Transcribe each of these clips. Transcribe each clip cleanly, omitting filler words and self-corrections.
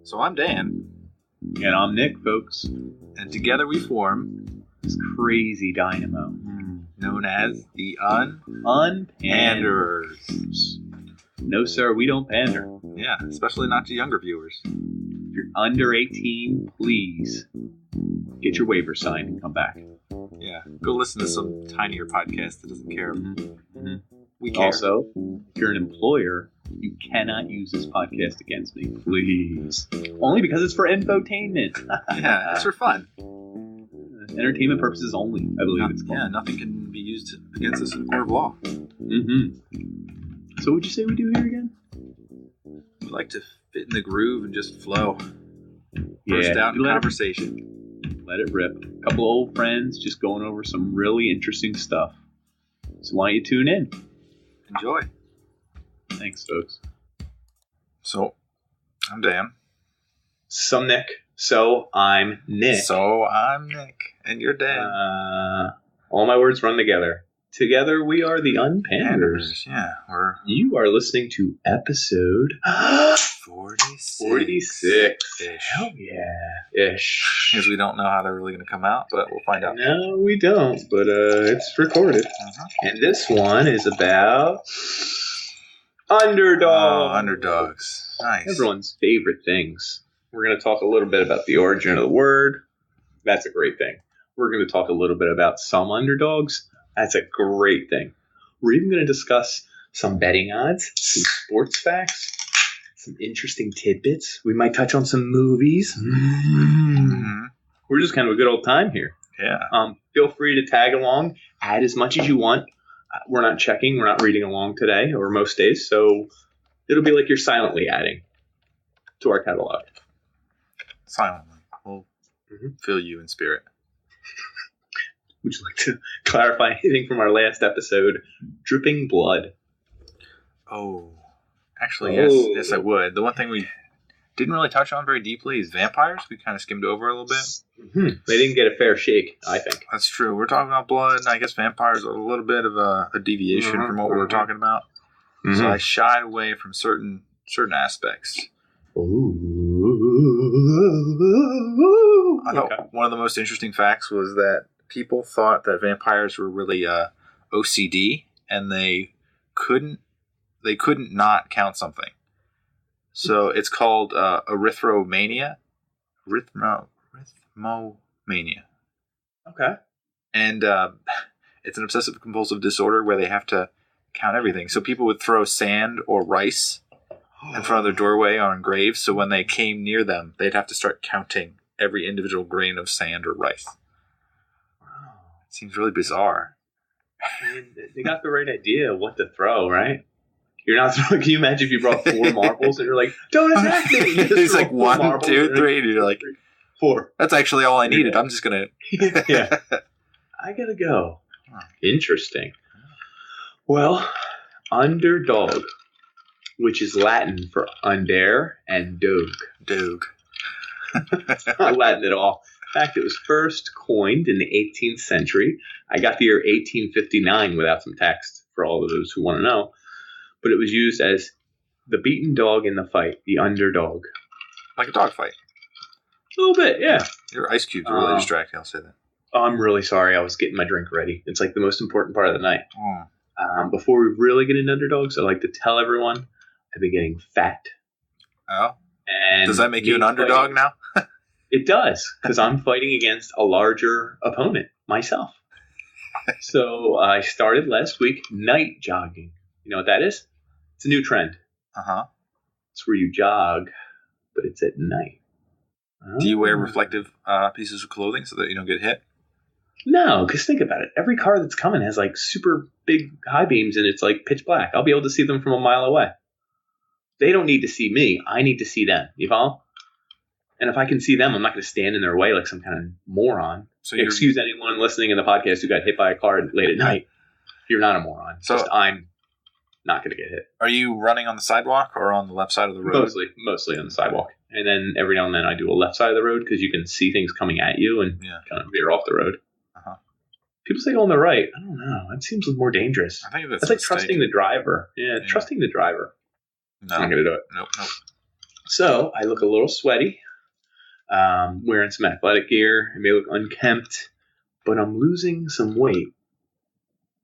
So I'm Dan. And I'm Nick, folks. And together we form this crazy dynamo known as the Unpanderers. No, sir, we don't pander. Yeah, especially not to younger viewers. If you're under 18, please get your waiver signed and come back. Yeah, go listen to some tinier podcast that doesn't care. Mm-hmm. We care. Also, if you're an employer, you cannot use this podcast against me, please. Only because it's for infotainment. Yeah, it's for fun. Entertainment purposes only, I believe it's called. Yeah, nothing can be used against us in a court of law. Mm-hmm. So what'd you say we do here again? We like to fit in the groove and just flow. Burst out in conversation. Let it rip. A couple of old friends just going over some really interesting stuff. So why don't you tune in? Enjoy. Thanks, folks. So, I'm Dan. So, Nick. So, I'm Nick. So, I'm Nick. And you're Dan. All my words run together. Together, we are the Unpanderers. Yeah, You are listening to episode 46. 46. Hell yeah. Ish. Because we don't know how they're really going to come out, but we'll find out. No, we don't. But it's recorded. And this one is about Underdogs. Underdogs. Nice. Everyone's favorite things. We're going to talk a little bit about the origin of the word. That's a great thing. We're going to talk a little bit about some underdogs. That's a great thing. We're even going to discuss some betting odds, some sports facts, some interesting tidbits. We might touch on some movies. Mm-hmm. We're just kind of a good old time here. Yeah. Feel free to tag along, add as much as you want. We're not checking. We're not reading along today or most days. So it'll be like you're silently adding to our catalog. Silently. We'll feel you in spirit. Would you like to clarify anything from our last episode? Dripping blood. Oh. Actually, yes, I would. The one thing we didn't really touch on very deeply is vampires. We kind of skimmed over a little bit. Mm-hmm. They didn't get a fair shake, I think. That's true. We're talking about blood, and I guess vampires are a little bit of a deviation from what we were talking about. Mm-hmm. So I shied away from certain aspects. Ooh. I thought one of the most interesting facts was that people thought that vampires were really OCD, and they couldn't not count something. So it's called arithmomania. Arithmomania. Okay. And it's an obsessive compulsive disorder where they have to count everything. So people would throw sand or rice in front of their doorway on graves. So when they came near them, they'd have to start counting every individual grain of sand or rice. Wow. It seems really bizarre. I mean, they got the right idea of what to throw, right? You're not throwing. Can you imagine if you brought 4 marbles and you're like, don't attack me? It's like 1, 2, 3, and you're like 4. That's actually all I needed. I'm just gonna. Yeah. I gotta go. Interesting. Well, underdog, which is Latin for under and dog. Dog. It's not Latin at all. In fact, it was first coined in the 18th century. I got the year 1859 without some text for all of those who want to know. But it was used as the beaten dog in the fight, the underdog. Like a dog fight. A little bit, yeah. Your ice cubes are really distracting, I'll say that. Oh, I'm really sorry. I was getting my drink ready. It's like the most important part of the night. Oh. Before we really get into underdogs, I'd like to tell everyone I've been getting fat. Oh? And does that make you an underdog now? It does, because I'm fighting against a larger opponent, myself. So I started last week night jogging. You know what that is? It's a new trend. Uh-huh. It's where you jog, but it's at night. Do you wear reflective pieces of clothing so that you don't get hit? No, because think about it. Every car that's coming has like super big high beams and it's like pitch black. I'll be able to see them from a mile away. They don't need to see me. I need to see them. You follow? And if I can see them, I'm not going to stand in their way like some kind of moron. So excuse anyone listening in the podcast who got hit by a car late at night. You're not a moron. So just I'm not going to get hit. Are you running on the sidewalk or on the left side of the road? Mostly on the sidewalk. And then every now and then I do a left side of the road because you can see things coming at you and kind of veer off the road. Uh-huh. People say go on the right. I don't know. That seems more dangerous. I think that's like trusting the driver. Yeah, trusting the driver. No. I'm not going to do it. Nope. So I look a little sweaty, wearing some athletic gear. I may look unkempt, but I'm losing some weight.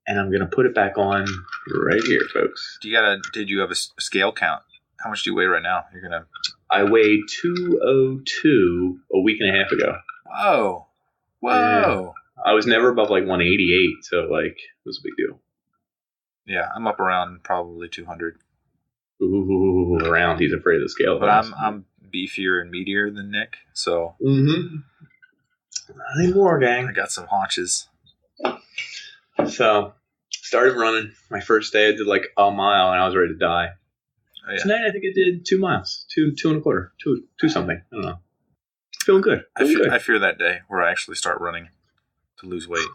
And I'm going to put it back on right here, folks. Did you have a scale count? How much do you weigh right now? I weighed 202 a week and a half ago. Whoa. Yeah. I was never above like 188, so like it was a big deal. Yeah, I'm up around probably 200. Ooh, around. He's afraid of the scale. But I'm beefier and meatier than Nick, so. Mm-hmm. Nothing more, gang. I got some haunches. So, started running. My first day, I did like a mile, and I was ready to die. Oh, yeah. Tonight, I think I did 2 miles, two and a quarter, two something. I don't know. Feeling good. I fear that day where I actually start running to lose weight.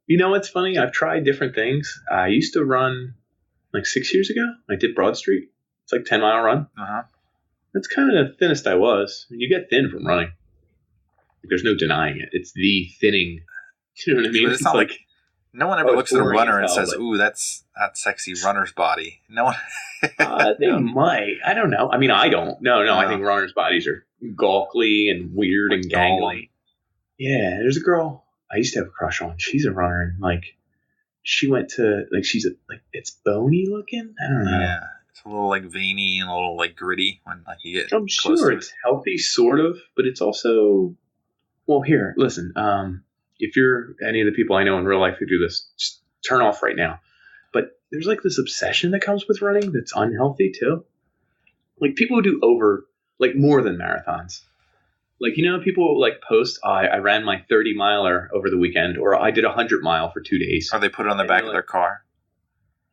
You know what's funny? I've tried different things. I used to run like 6 years ago. I did Broad Street. It's like 10-mile run. Uh-huh. That's kind of the thinnest I was. You get thin from running. There's no denying it. It's the thinning. You know what I mean? But it's not like no one ever looks at a runner and says, "Ooh, that's sexy runner's body." No one. They might. I don't know. I mean, I don't. No. I think runners' bodies are gawkly and weird and gangly. Yeah, there's a girl I used to have a crush on. She's a runner, and like she went to like it's bony looking. I don't know. Yeah, it's a little like veiny and a little like gritty when like you get. I'm sure it's healthy, sort of, but it's also. Well, here, listen. If you're any of the people I know in real life who do this, just turn off right now. But there's like this obsession that comes with running that's unhealthy too. Like people who do more than marathons. Like, you know, people like post, I ran my 30-miler over the weekend, or I did a 100-mile for 2 days. Or they put it on the back of their car.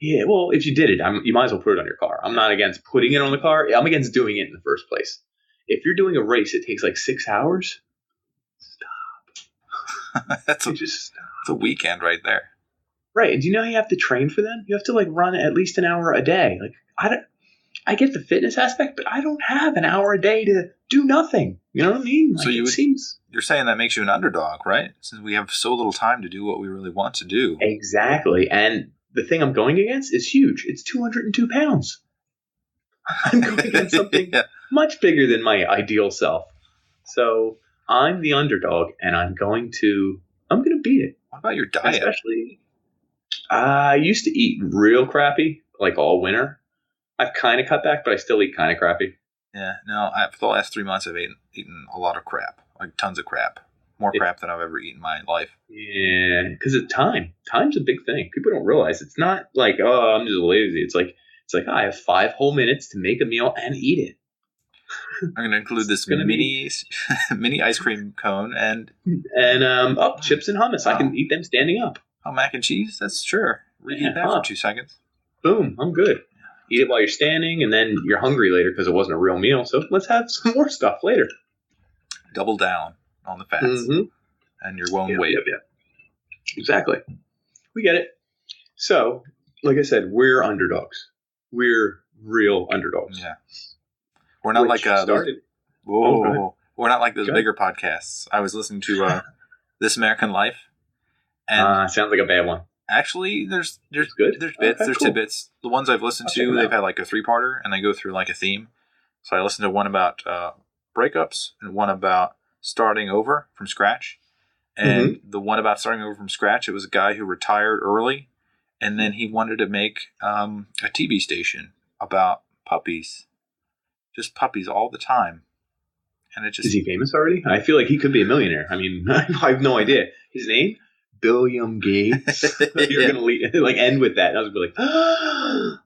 Yeah, well, if you did it, you might as well put it on your car. I'm not against putting it on the car. I'm against doing it in the first place. If you're doing a race, it takes like 6 hours. That's a weekend right there. Right. And do you know how you have to train for them? You have to like run at least an hour a day. Like I get the fitness aspect, but I don't have an hour a day to do nothing. You know what I mean? Like, you're saying that makes you an underdog, right? Since we have so little time to do what we really want to do. Exactly. And the thing I'm going against is huge. It's 202 pounds. I'm going against something much bigger than my ideal self. So I'm the underdog, and I'm going to beat it. What about your diet? Especially, I used to eat real crappy, like all winter. I've kind of cut back, but I still eat kind of crappy. Yeah, no, for the last 3 months, I've eaten a lot of crap, like tons of crap. More crap than I've ever eaten in my life. Yeah, because of time. Time's a big thing. People don't realize it's not like, oh, I'm just lazy. It's like I have 5 whole minutes to make a meal and eat it. I'm going to include this mini ice cream cone and chips and hummus. I can eat them standing up. Oh, mac and cheese? That's sure. Reheat that for 2 seconds. Boom, I'm good. Eat it while you're standing, and then you're hungry later because it wasn't a real meal. So let's have some more stuff later. Double down on the fats, and your own weight. Yep. Exactly. We get it. So, like I said, we're underdogs. We're real underdogs. Yeah. We're not like we're not like those bigger podcasts. I was listening to This American Life, and sounds like a bad one. Actually, there's bits, there's tidbits. The ones I've listened to, they've had like a 3-parter, and they go through like a theme. So I listened to one about breakups and one about starting over from scratch. And the one about starting over from scratch, it was a guy who retired early, and then he wanted to make a TV station about puppies. Just puppies all the time. And it just is he famous already? I feel like he could be a millionaire. I mean, I have no idea. His name? Billiam Gates. You're gonna end with that. And I was gonna be like,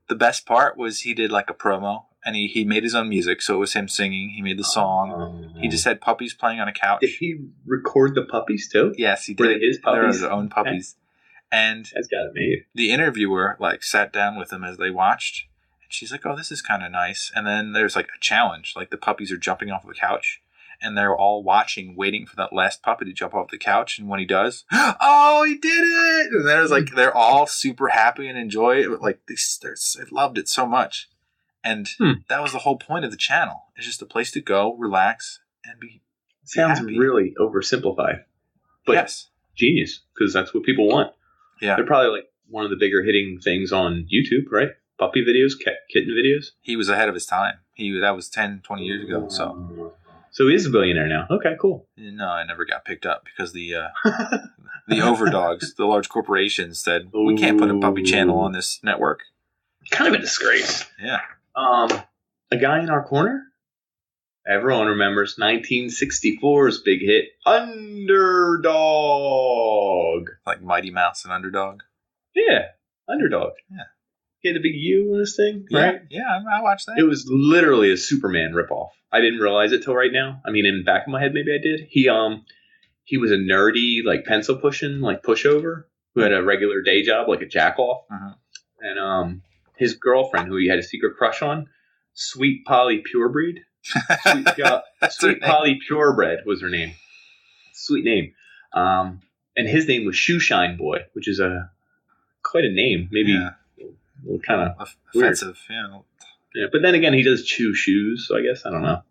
The best part was he did like a promo, and he made his own music, so it was him singing. He made the song. He just had puppies playing on a couch. Did he record the puppies too? Yes, he did. Were they his puppies? They're his own puppies. And that's got it made. The interviewer sat down with them as they watched, and she's like, "Oh, this is kind of nice." And then there's like a challenge, like the puppies are jumping off the couch. And they're all watching, waiting for that last puppy to jump off the couch. And when he does, oh, he did it! And then it's like they're all super happy and enjoy it. Like they loved it so much. And that was the whole point of the channel. It's just a place to go, relax, and be Sounds happy. Really oversimplified. But yes. Genius, because that's what people want. Yeah. They're probably like one of the bigger hitting things on YouTube, right? puppy videos, kitten videos? He was ahead of his time. That was 10, 20 years ago. So he is a billionaire now. Okay, cool. No, I never got picked up because the overdogs, the large corporations, said we can't put a puppy channel on this network. Kind of a disgrace. Yeah. A guy in our corner. Everyone remembers 1964's big hit, Underdog. Like Mighty Mouse and Underdog. Yeah, Underdog. Yeah. He had a big U in this thing, right? Yeah, I watched that. It was literally a Superman ripoff. I didn't realize it till right now. I mean, in the back of my head, maybe I did. He was a nerdy, like pencil pushing, like pushover who had a regular day job, like a jackoff. Uh-huh. And his girlfriend, who he had a secret crush on, Sweet Polly Purebreed. Sweet Polly Purebred was her name. Sweet name. And his name was Shoeshine Boy, which is quite a name. Maybe kind of offensive. Yeah, but then again, he does chew shoes, so I guess I don't know.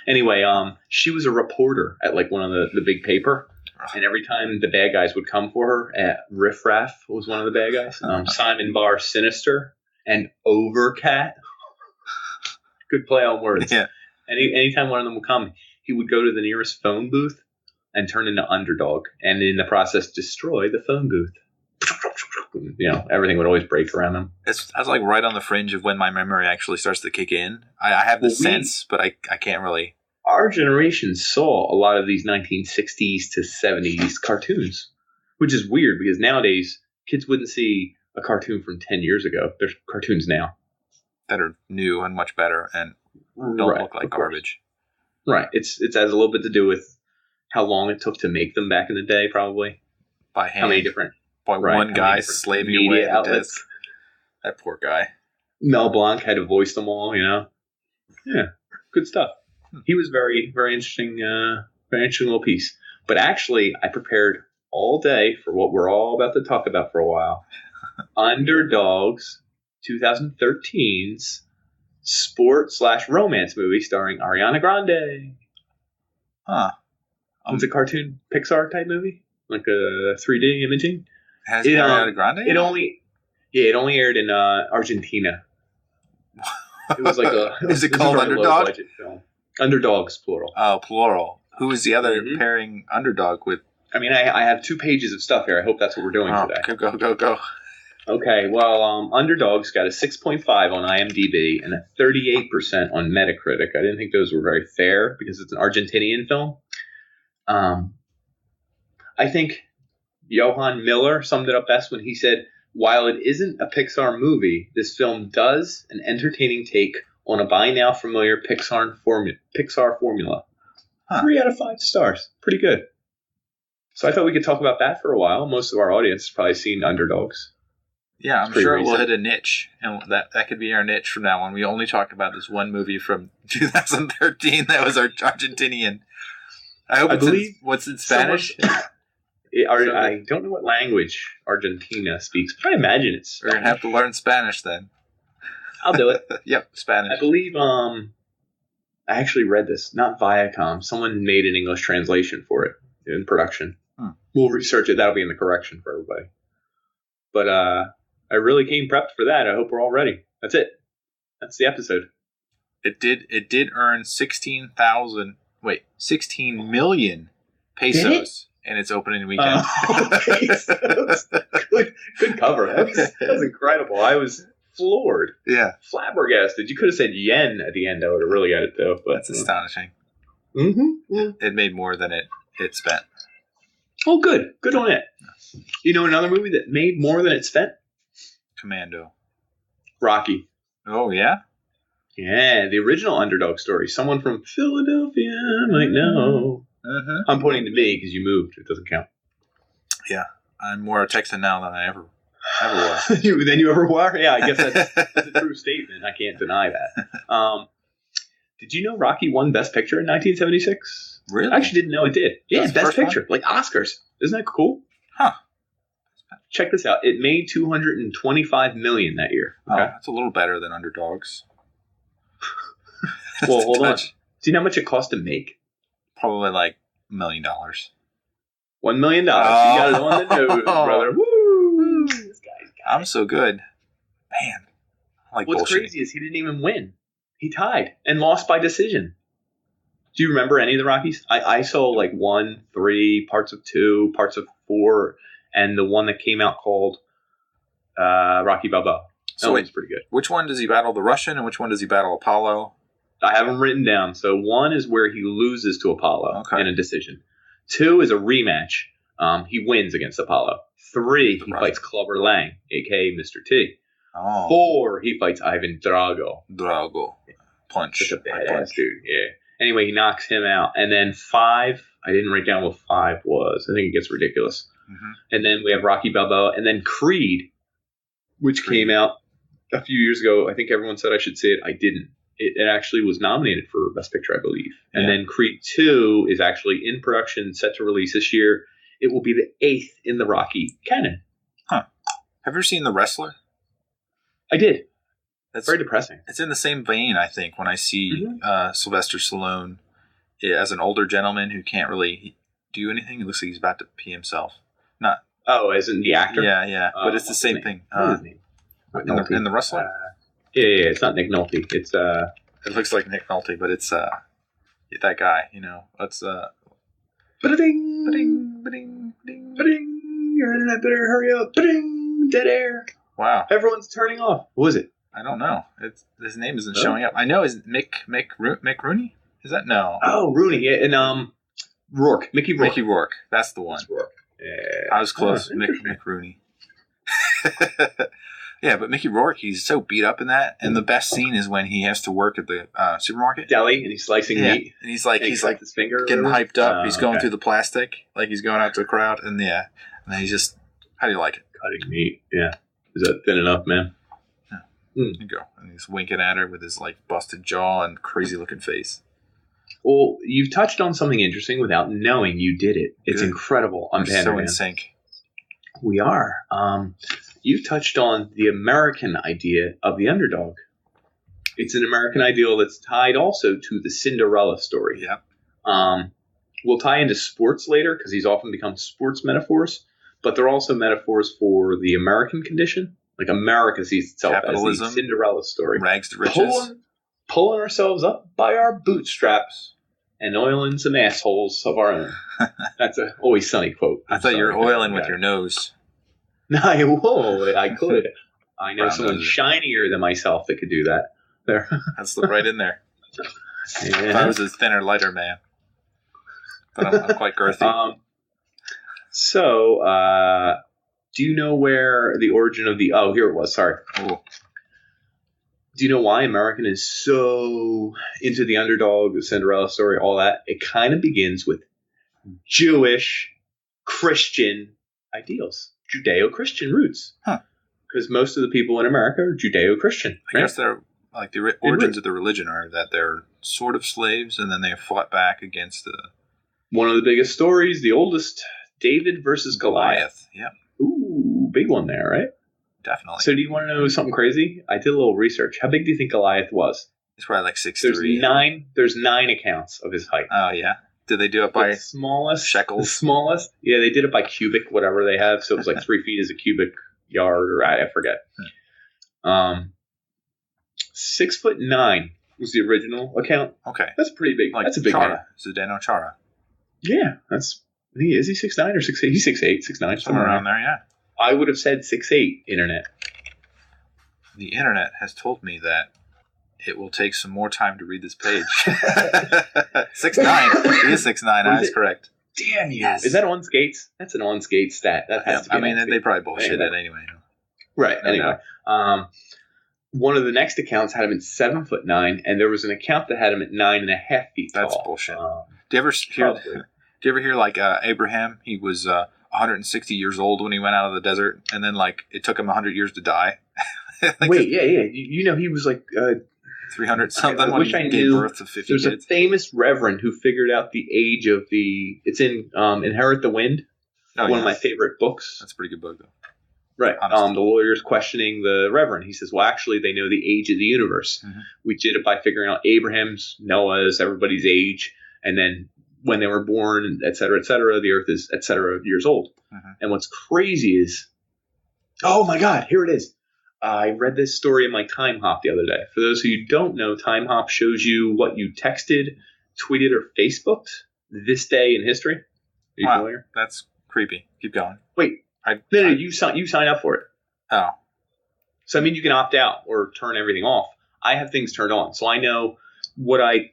Anyway, she was a reporter at like one of the big paper, and every time the bad guys would come for her, Riff Raff was one of the bad guys. Simon Barr Sinister and Overcat. Good play on words. Yeah. Anytime one of them would come, he would go to the nearest phone booth and turn into Underdog, and in the process destroy the phone booth. Everything would always break around him. I was like right on the fringe of when my memory actually starts to kick in. I have the sense, but I can't really. Our generation saw a lot of these 1960s to 70s cartoons, which is weird because nowadays kids wouldn't see a cartoon from 10 years ago. There's cartoons now that are new and much better and don't look like garbage. Right. It has a little bit to do with how long it took to make them back in the day, probably. By hand. How many different... one guy slaving away at the desk. That poor guy. Mel Blanc had to voice them all, Yeah, good stuff. He was very, very interesting, very interesting little piece. But actually, I prepared all day for what we're all about to talk about for a while. Underdogs 2013's sport/romance movie starring Ariana Grande. Huh. It's a cartoon Pixar type movie, like a 3D imaging. Has Ariana Grande? It only aired in Argentina. It was like Is it called Underdog? Budget film. Underdogs, plural. Oh, plural. Who was the other pairing Underdog with? I mean, I have 2 pages of stuff here. I hope that's what we're doing today. Go. Okay, well, Underdog's got a 6.5 on IMDb and a 38% on Metacritic. I didn't think those were very fair because it's an Argentinian film. I think Johan Miller summed it up best when he said, while it isn't a Pixar movie, this film does an entertaining take on a by now familiar Pixar formula. 3 out of 5 stars. Pretty good. So I thought we could talk about that for a while. Most of our audience has probably seen Underdogs. Yeah, I'm sure we'll hit a niche, and that could be our niche from now on. We only talk about this one movie from 2013 that was our Argentinian. I hope what's in Spanish? I don't know what language Argentina speaks, but I imagine it's Spanish. We're going to have to learn Spanish then. I'll do it. Yep, Spanish. I believe I actually read this, not Viacom. Someone made an English translation for it in production. We'll research it. That'll be in the correction for everybody. But I really came prepped for that. I hope we're all ready. That's it. That's the episode. It did earn 16 million pesos in its opening weekend. Good cover. That was incredible. I was floored. Yeah. Flabbergasted. You could have said yen at the end. I would have really got it though. But, that's astonishing. Mm-hmm. Yeah. It made more than it spent. Oh, good. Good on it. You know another movie that made more than it spent? Commando. Rocky. Oh, yeah? Yeah, the original Underdog story. Someone from Philadelphia might know. Uh-huh. I'm pointing to me because you moved. It doesn't count. Yeah. I'm more a Texan now than I ever was. Than you ever were? Yeah, I guess that's a true statement. I can't deny that. Did you know Rocky won Best Picture in 1976? Really? I actually didn't know it did. Yeah, Best Picture. One? Like Oscars. Isn't that cool? Huh. Check this out. It made $225 million that year. Okay. Oh, that's a little better than Underdogs. Well, hold on. Do you know how much it cost to make? Probably like $1 million. $1 million. You got it on the nose, brother. Woo! This guy's got I'm so good. Man. like What's bullshit. crazy is he didn't even win. He tied and lost by decision. Do you remember any of the Rockies? I saw like 1, 3, parts of 2, parts of 4, and the one that came out called Rocky Balboa. That one's pretty good. Which one does he battle the Russian, and which one does he battle Apollo? I have them written down. So 1 is where he loses to Apollo in a decision. 2 is a rematch. He wins against Apollo. 3, he fights Clubber Lang, a.k.a. Mr. T. 4, he fights Ivan Drago. Punch. Such a badass dude, yeah. Anyway, he knocks him out. And then 5, I didn't write down what 5 was. I think it gets ridiculous. Mm-hmm. And then we have Rocky Balboa. And then Creed, which came out a few years ago. I think everyone said I should see it. I didn't. It actually was nominated for Best Picture, I believe. And then Creed 2 is actually in production, set to release this year. It will be the 8th in the Rocky canon. Huh. Have you ever seen The Wrestler? I did. That's very depressing. It's in the same vein, I think, when I see Sylvester Stallone as an older gentleman who can't really do anything. It looks like he's about to pee himself. Not. Oh, as in the actor? Yeah. But it's the same thing. In The Wrestler? Yeah. It's not Nick Nolte. It's It looks like Nick Nolte, but it's that guy. You know, it's Ba-ding, ba-ding, ba-ding, ba-ding, ba-ding. Your internet better hurry up. Ba-ding, dead air. Wow. Everyone's turning off. What was it? I don't know. His name isn't showing up. I know. Is Mick Rooney? Is that no? Oh, Rooney. Yeah, and Rourke. Mickey Rourke. That's the one. Rourke. Yeah. I was close. Mick Rooney. Yeah, but Mickey Rourke, he's so beat up in that, and the best scene is when he has to work at the supermarket deli, and he's slicing meat, and he's like his finger getting hyped up. He's going through the plastic, like he's going out to the crowd, and then he's just, how do you like it? Cutting meat. Yeah, is that thin enough, man? Yeah. There you go. And he's winking at her with his like busted jaw and crazy looking face. Well, you've touched on something interesting without knowing you did it. It's incredible. We're so in sync. We are. You've touched on the American idea of the underdog. It's an American ideal that's tied also to the Cinderella story. Yeah. We'll tie into sports later because these often become sports metaphors, but they're also metaphors for the American condition. Like America sees itself Capitalism, as the Cinderella story. Rags to riches. Pulling ourselves up by our bootstraps and oiling some assholes of our own. That's a Always Sunny quote. I thought you were oiling with your nose. No, I could. I know someone shinier than myself that could do that. There. I'd slip right in there. Yeah. If I was a thinner, lighter man. But I'm quite girthy. Do you know where the origin of oh, here it was. Sorry. Ooh. Do you know why American is so into the underdog, the Cinderella story, all that? It kind of begins with Jewish, Christian ideals. Judeo-Christian roots. Huh. Because most of the people in America are Judeo-Christian. I guess they're like the origins of the religion are that they're sort of slaves and then they fought back against the... One of the biggest stories, the oldest, David versus Goliath. Yeah. Ooh, big one there, right? Definitely. So do you want to know something crazy? I did a little research. How big do you think Goliath was? It's probably like 6'3". There's 9 accounts of his height. Oh, yeah. Did they do it by shekels? The smallest? Yeah, they did it by cubic, whatever they have. So it was like 3 feet is a cubic yard, or I forget. 6'9" was the original account. Okay. That's pretty big. Like that's a big man. Zdeno Chara. Yeah, is he 6'9" or 6'8"? He's 6'8", 6'9". Somewhere around there, yeah. I would have said 6'8", internet. The internet has told me that it will take some more time to read this page. 6'9". He is 6'9". I was correct. Damn you. Yes. Is that on skates? That's an on skate stat. That has to be. I mean, they probably bullshit it anyway. Right. Anyway. One of the next accounts had him at 7'9", and there was an account that had him at 9.5 feet tall. That's bullshit. Do you ever hear like Abraham? He was 160 years old when he went out of the desert, and then like it took him 100 years to die. Wait, yeah. You know, he was like 300 something when he gave birth to 50 There's kids. A famous reverend who figured out the age of the. It's in Inherit the Wind, one of my favorite books. That's a pretty good book, though. Right. The lawyer's questioning the reverend. He says, well, actually, they know the age of the universe. Mm-hmm. We did it by figuring out Abraham's, Noah's, everybody's age, and then when they were born, et cetera, the earth is, et cetera, years old. Mm-hmm. And what's crazy is, oh, my God, here it is. I read this story in my Time Hop the other day. For those of you who don't know, Time Hop shows you what you texted, tweeted, or Facebooked this day in history. Are you familiar? That's creepy. Keep going. Wait. No, you sign up for it. Oh. So, I mean, you can opt out or turn everything off. I have things turned on. So I know what I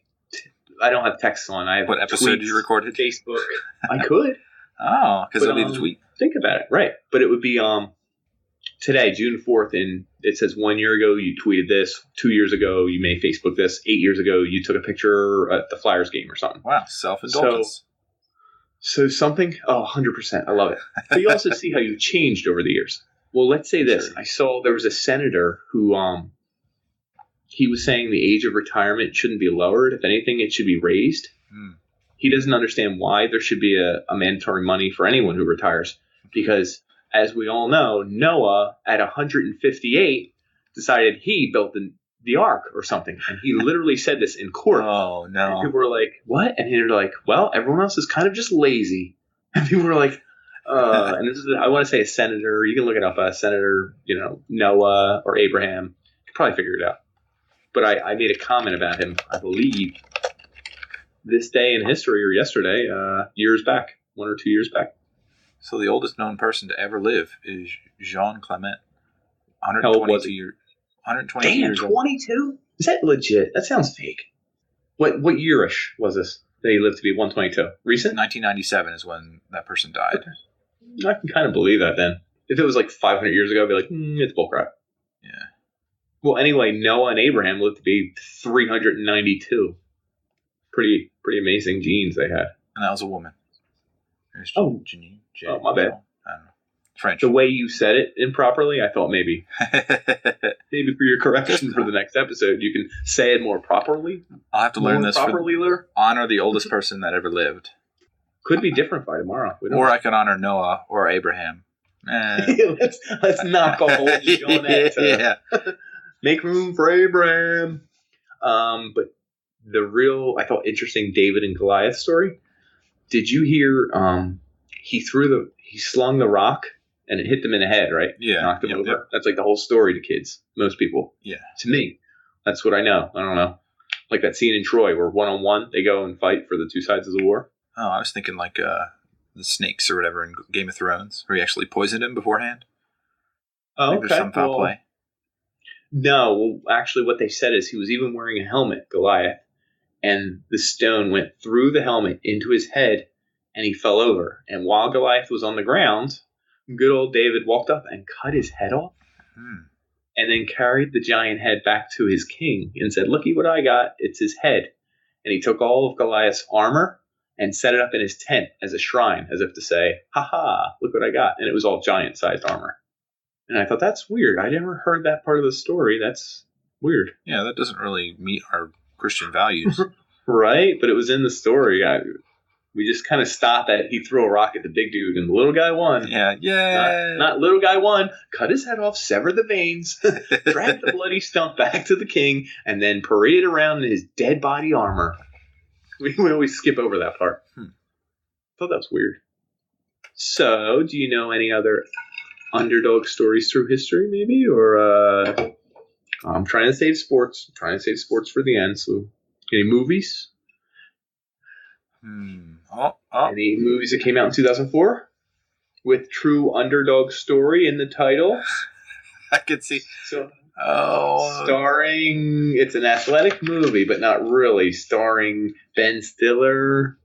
don't have texts on. I have what episode tweets, you recorded? Facebook. I could. Oh, because it'll be the tweet. Think about it. Right. But it would be today, June 4th, and it says 1 year ago you tweeted this, 2 years ago you may Facebook this, 8 years ago you took a picture at the Flyers game or something. Wow, self-indulgence. So something, 100%, I love it. But you also see how you've changed over the years. Well, let's say this. Sure. I saw there was a senator who he was saying the age of retirement shouldn't be lowered. If anything, it should be raised. He doesn't understand why there should be a mandatory money for anyone who retires. Because, as we all know, Noah, at 158, decided he built the ark or something. And he literally said this in court. Oh, no. And people were like, what? And they're like, well, everyone else is kind of just lazy. And people were like, and this is, I want to say a senator. You can look it up, Senator, Noah or Abraham. You can probably figure it out. But I made a comment about him, I believe, this day in history or yesterday, years back, 1 or 2 years back. So the oldest known person to ever live is Jean Clement, 122 years. 122 years old. 22? Is that legit? That sounds fake. What yearish was this that he lived to be 122? Recent? 1997 is when that person died. Okay. I can kind of believe that then. If it was like 500 years ago, I'd be like, it's bullcrap. Yeah. Well, anyway, Noah and Abraham lived to be 392. Pretty amazing genes they had. And that was a woman. Janine. My bad. I don't know. French. The way you said it improperly, I thought maybe for your correction for the next episode, you can say it more properly. I'll have to learn this. Properly, honor the oldest person that ever lived. Could be different by tomorrow. Or I can honor Noah or Abraham. Let's knock a hole on that. Make room for Abraham. But the real, I thought, interesting David and Goliath story. Did you hear? He slung the rock and it hit them in the head, right? Yeah. Knocked them over. Yep. That's like the whole story to kids. Most people. Yeah. To me, that's what I know. I don't know. Like that scene in Troy where 1-on-1 they go and fight for the two sides of the war. Oh, I was thinking like the snakes or whatever in Game of Thrones, where he actually poisoned him beforehand. Oh, okay. There's some foul play. No, well, actually, what they said is he was even wearing a helmet, Goliath, and the stone went through the helmet into his head, and he fell over. And while Goliath was on the ground, good old David walked up and cut his head off, and then carried the giant head back to his king and said, "Looky what I got! It's his head." And he took all of Goliath's armor and set it up in his tent as a shrine, as if to say, "Ha, look what I got." And it was all giant-sized armor. And I thought, that's weird. I never heard that part of the story. That's weird. Yeah, that doesn't really meet our Christian values. Right? But it was in the story. We just kind of stopped at he threw a rock at the big dude, and the little guy won. Yeah. Not little guy won. Cut his head off, severed the veins, dragged the bloody stump back to the king, and then paraded around in his dead body armor. We always skip over that part. I thought that was weird. So, do you know any other underdog stories through history, maybe? Or I'm trying to save sports. I'm trying to save sports for the end. So, any movies? Any movies that came out in 2004 with true underdog story in the title? I could see. So, starring, it's an athletic movie, but not really. Starring Ben Stiller.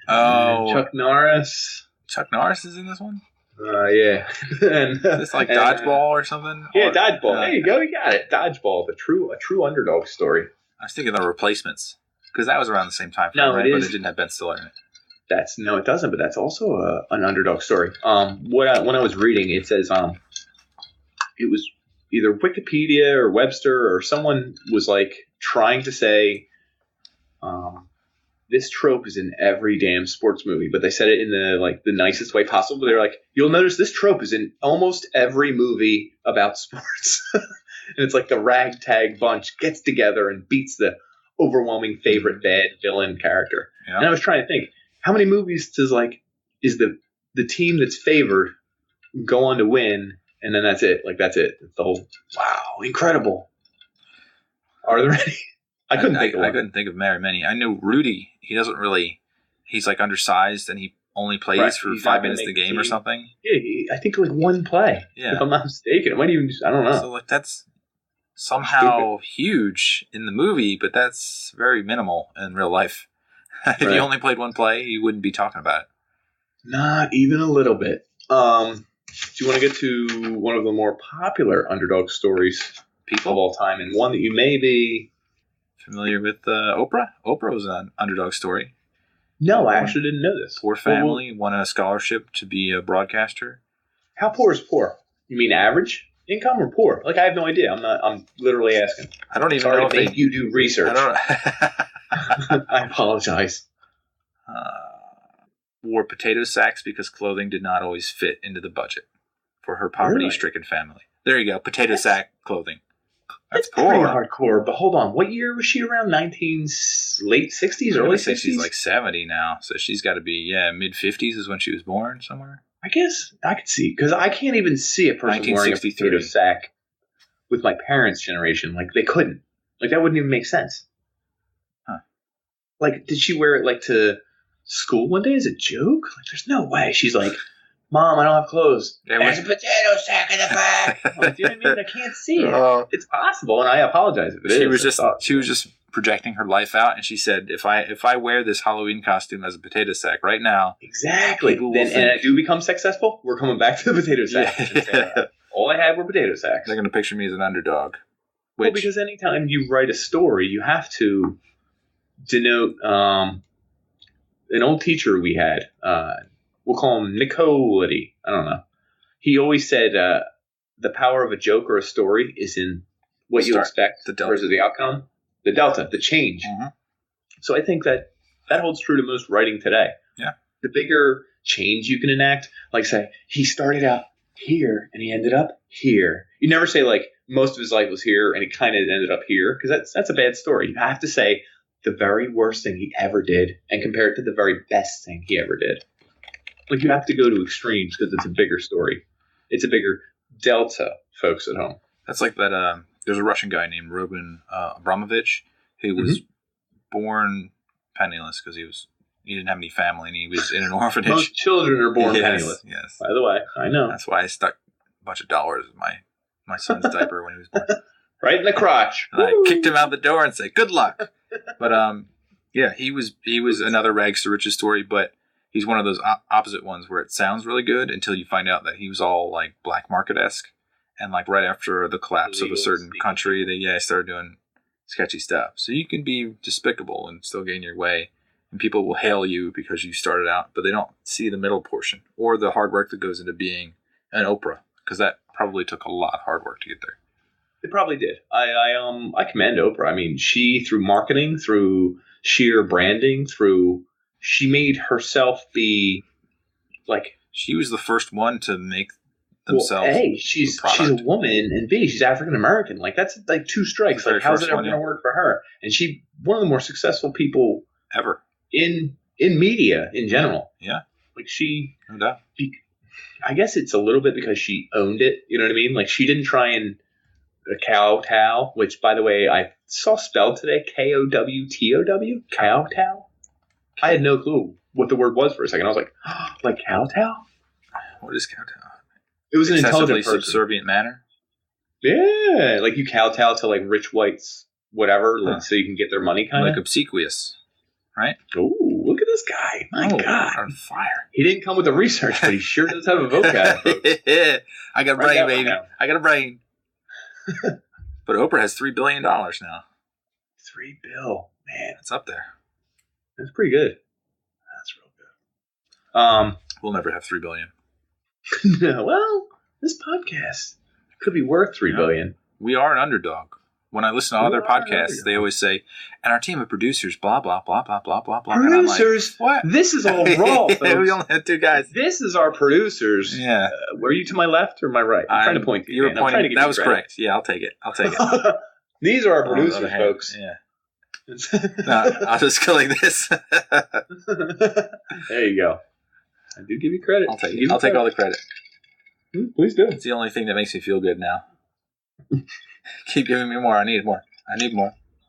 Chuck Norris. Chuck Norris is in this one? Yeah. It's like Dodgeball or something? Yeah, Dodgeball. There you go. You got it. Dodgeball, a true underdog story. I was thinking The Replacements, because that was around the same time frame, right? But it didn't have Ben Stiller in it. No, it doesn't, but that's also an underdog story. When I was reading, it says it was either Wikipedia or Webster or someone was like trying to say this trope is in every damn sports movie, but they said it in the nicest way possible. But they're like, you'll notice this trope is in almost every movie about sports. And it's like the ragtag bunch gets together and beats the overwhelming favorite bad villain character. Yeah. And I was trying to think, how many movies is the team that's favored go on to win, and then that's it. Like that's it. It's the whole. Wow, incredible. Are there any? I couldn't think of one. I couldn't think of very many. I know Rudy. He doesn't really. He's like undersized, and he only plays for 5 minutes a game or something. Yeah, I think like one play. Yeah, if I'm not mistaken. It might even. I don't know. So like that's somehow huge in the movie, but that's very minimal in real life. If you only played one play, you wouldn't be talking about it. Not even a little bit. Do you want to get to one of the more popular underdog stories of all time, and one that you may be familiar with? Oprah? Oprah was an underdog story. No, I actually didn't know this. Poor family, won a scholarship to be a broadcaster. How poor is poor? You mean average income or poor? Like, I have no idea. I'm literally asking. I don't even know if you do research. I don't. I apologize. Wore potato sacks because clothing did not always fit into the budget for her poverty-stricken family. There you go, potato sack clothing. That's poor. Pretty hardcore. But hold on, what year was she around? Late 60s, early 60s? She's like 70 now, so she's got to be mid 50s is when she was born somewhere. I guess I could see, because I can't even see a person wearing a potato sack with my parents' generation. Like, they couldn't. Like, that wouldn't even make sense. Huh. Like, did she wear it, like, to school one day as a joke? Like, there's no way. She's like, Mom, I don't have clothes. There's a potato sack in the back. Like, do you know what I mean? I can't see it. It's possible, and I apologize if it is. She was just projecting her life out, and she said, if I wear this Halloween costume as a potato sack right now, exactly, and I do become successful, we're coming back to the potato sack. Yeah. All I had were potato sacks. They're going to picture me as an underdog. Well, because anytime you write a story, you have to denote. An old teacher we had, we'll call him Nicolity. I don't know. He always said the power of a joke or a story is in what you expect versus the outcome. The delta, the change. Mm-hmm. So I think that holds true to most writing today. Yeah. The bigger change you can enact, like say, he started out here and he ended up here. You never say like most of his life was here and he kind of ended up here, because that's a bad story. You have to say the very worst thing he ever did and compare it to the very best thing he ever did. Like, you have to go to extremes because it's a bigger story. It's a bigger delta, folks at home. That's like that. There's a Russian guy named Roman Abramovich who was born penniless because he didn't have any family and he was in an orphanage. Most children are born penniless. Yes. By the way, I know. That's why I stuck a bunch of dollars in my son's diaper when he was born. Right in the crotch. And I kicked him out the door and said, "Good luck." But yeah, he was another rags to riches story, but he's one of those opposite ones where it sounds really good until you find out that he was all like black market-esque, and like right after the collapse of a certain country, they started doing sketchy stuff. So you can be despicable and still gain your way, and people will hail you because you started out, but they don't see the middle portion or the hard work that goes into being an Oprah, because that probably took a lot of hard work to get there. It probably did. I commend Oprah. I mean, she, through marketing, through sheer branding, she made herself be like. She was the first one to make themselves. Well, A, she's a woman, and B, she's African American. Like, that's like two strikes. Like, how's it ever going to work for her? And she, one of the more successful people ever in media in general. Yeah, like she. No doubt. I guess it's a little bit because she owned it. You know what I mean? Like, she didn't try and kowtow, which, by the way, I saw spelled today, Kowtow, kowtow. I had no clue what the word was for a second. I was like, like kowtow? What is kowtow? It was an intelligent person. Subservient manner? Yeah, like you kowtow to like rich whites, whatever, so you can get their money kind of. Like obsequious, right? Ooh, look at this guy. My God. On fire. He didn't come with the research, but he sure does have a vocab. I got a brain, baby. I got a brain. But Oprah has $3 billion now. $3 billion, man. It's up there. That's pretty good. That's real good. We'll never have $3 billion. No, well, this podcast could be worth $3 billion. We are an underdog. When I listen to other podcasts, they always say, and our team of producers, blah, blah, blah, blah, blah, blah, blah. Producers? And I'm like, what? This is all raw, folks. We only have two guys. This is our producers. Yeah. Were you to my left or my right? I'm trying to point to you. You were pointing. That was correct. Yeah, I'll take it. These are our producers, folks. Yeah. No, I was just killing this. There you go. I do give you credit. I'll take all the credit. Please do. It's the only thing that makes me feel good now. Keep giving me more. I need more.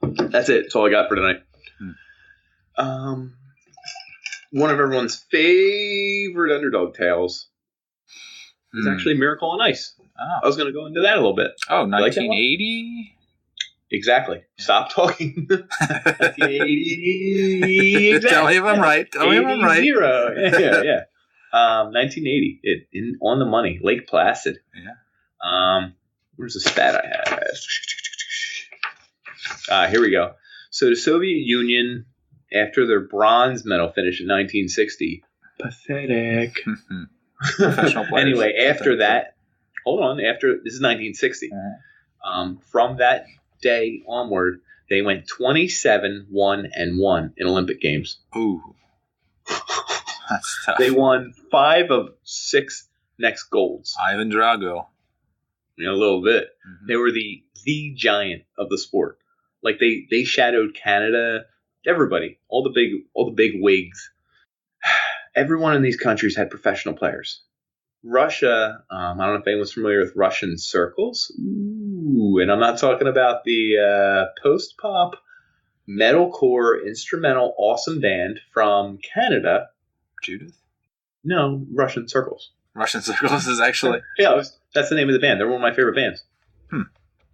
That's it. That's all I got for tonight. One of everyone's favorite underdog tales is actually Miracle on Ice. Oh. I was going to go into that a little bit. Oh, 1980? Exactly. Stop talking. 1980. Exactly. Tell me if I'm right. Zero. Yeah. 1980. On the money. Lake Placid. Yeah. Where's the stat I had? Here we go. So the Soviet Union, after their bronze medal finish in 1960, pathetic. Professional players. Anyway, after that, this is 1960. From that day onward, they went 27-1-1 in Olympic Games. Ooh. That's tough. They won 5 of 6 next golds. Ivan Drago. A little bit. Mm-hmm. They were the giant of the sport. Like they shadowed Canada, everybody, all the big wigs. Everyone in these countries had professional players. Russia, I don't know if anyone's familiar with Russian circles. Ooh, and I'm not talking about the post-pop, metalcore, instrumental, awesome band from Canada. Judith? No, Russian circles. Russian circles is actually... Yeah, that's the name of the band. They're one of my favorite bands.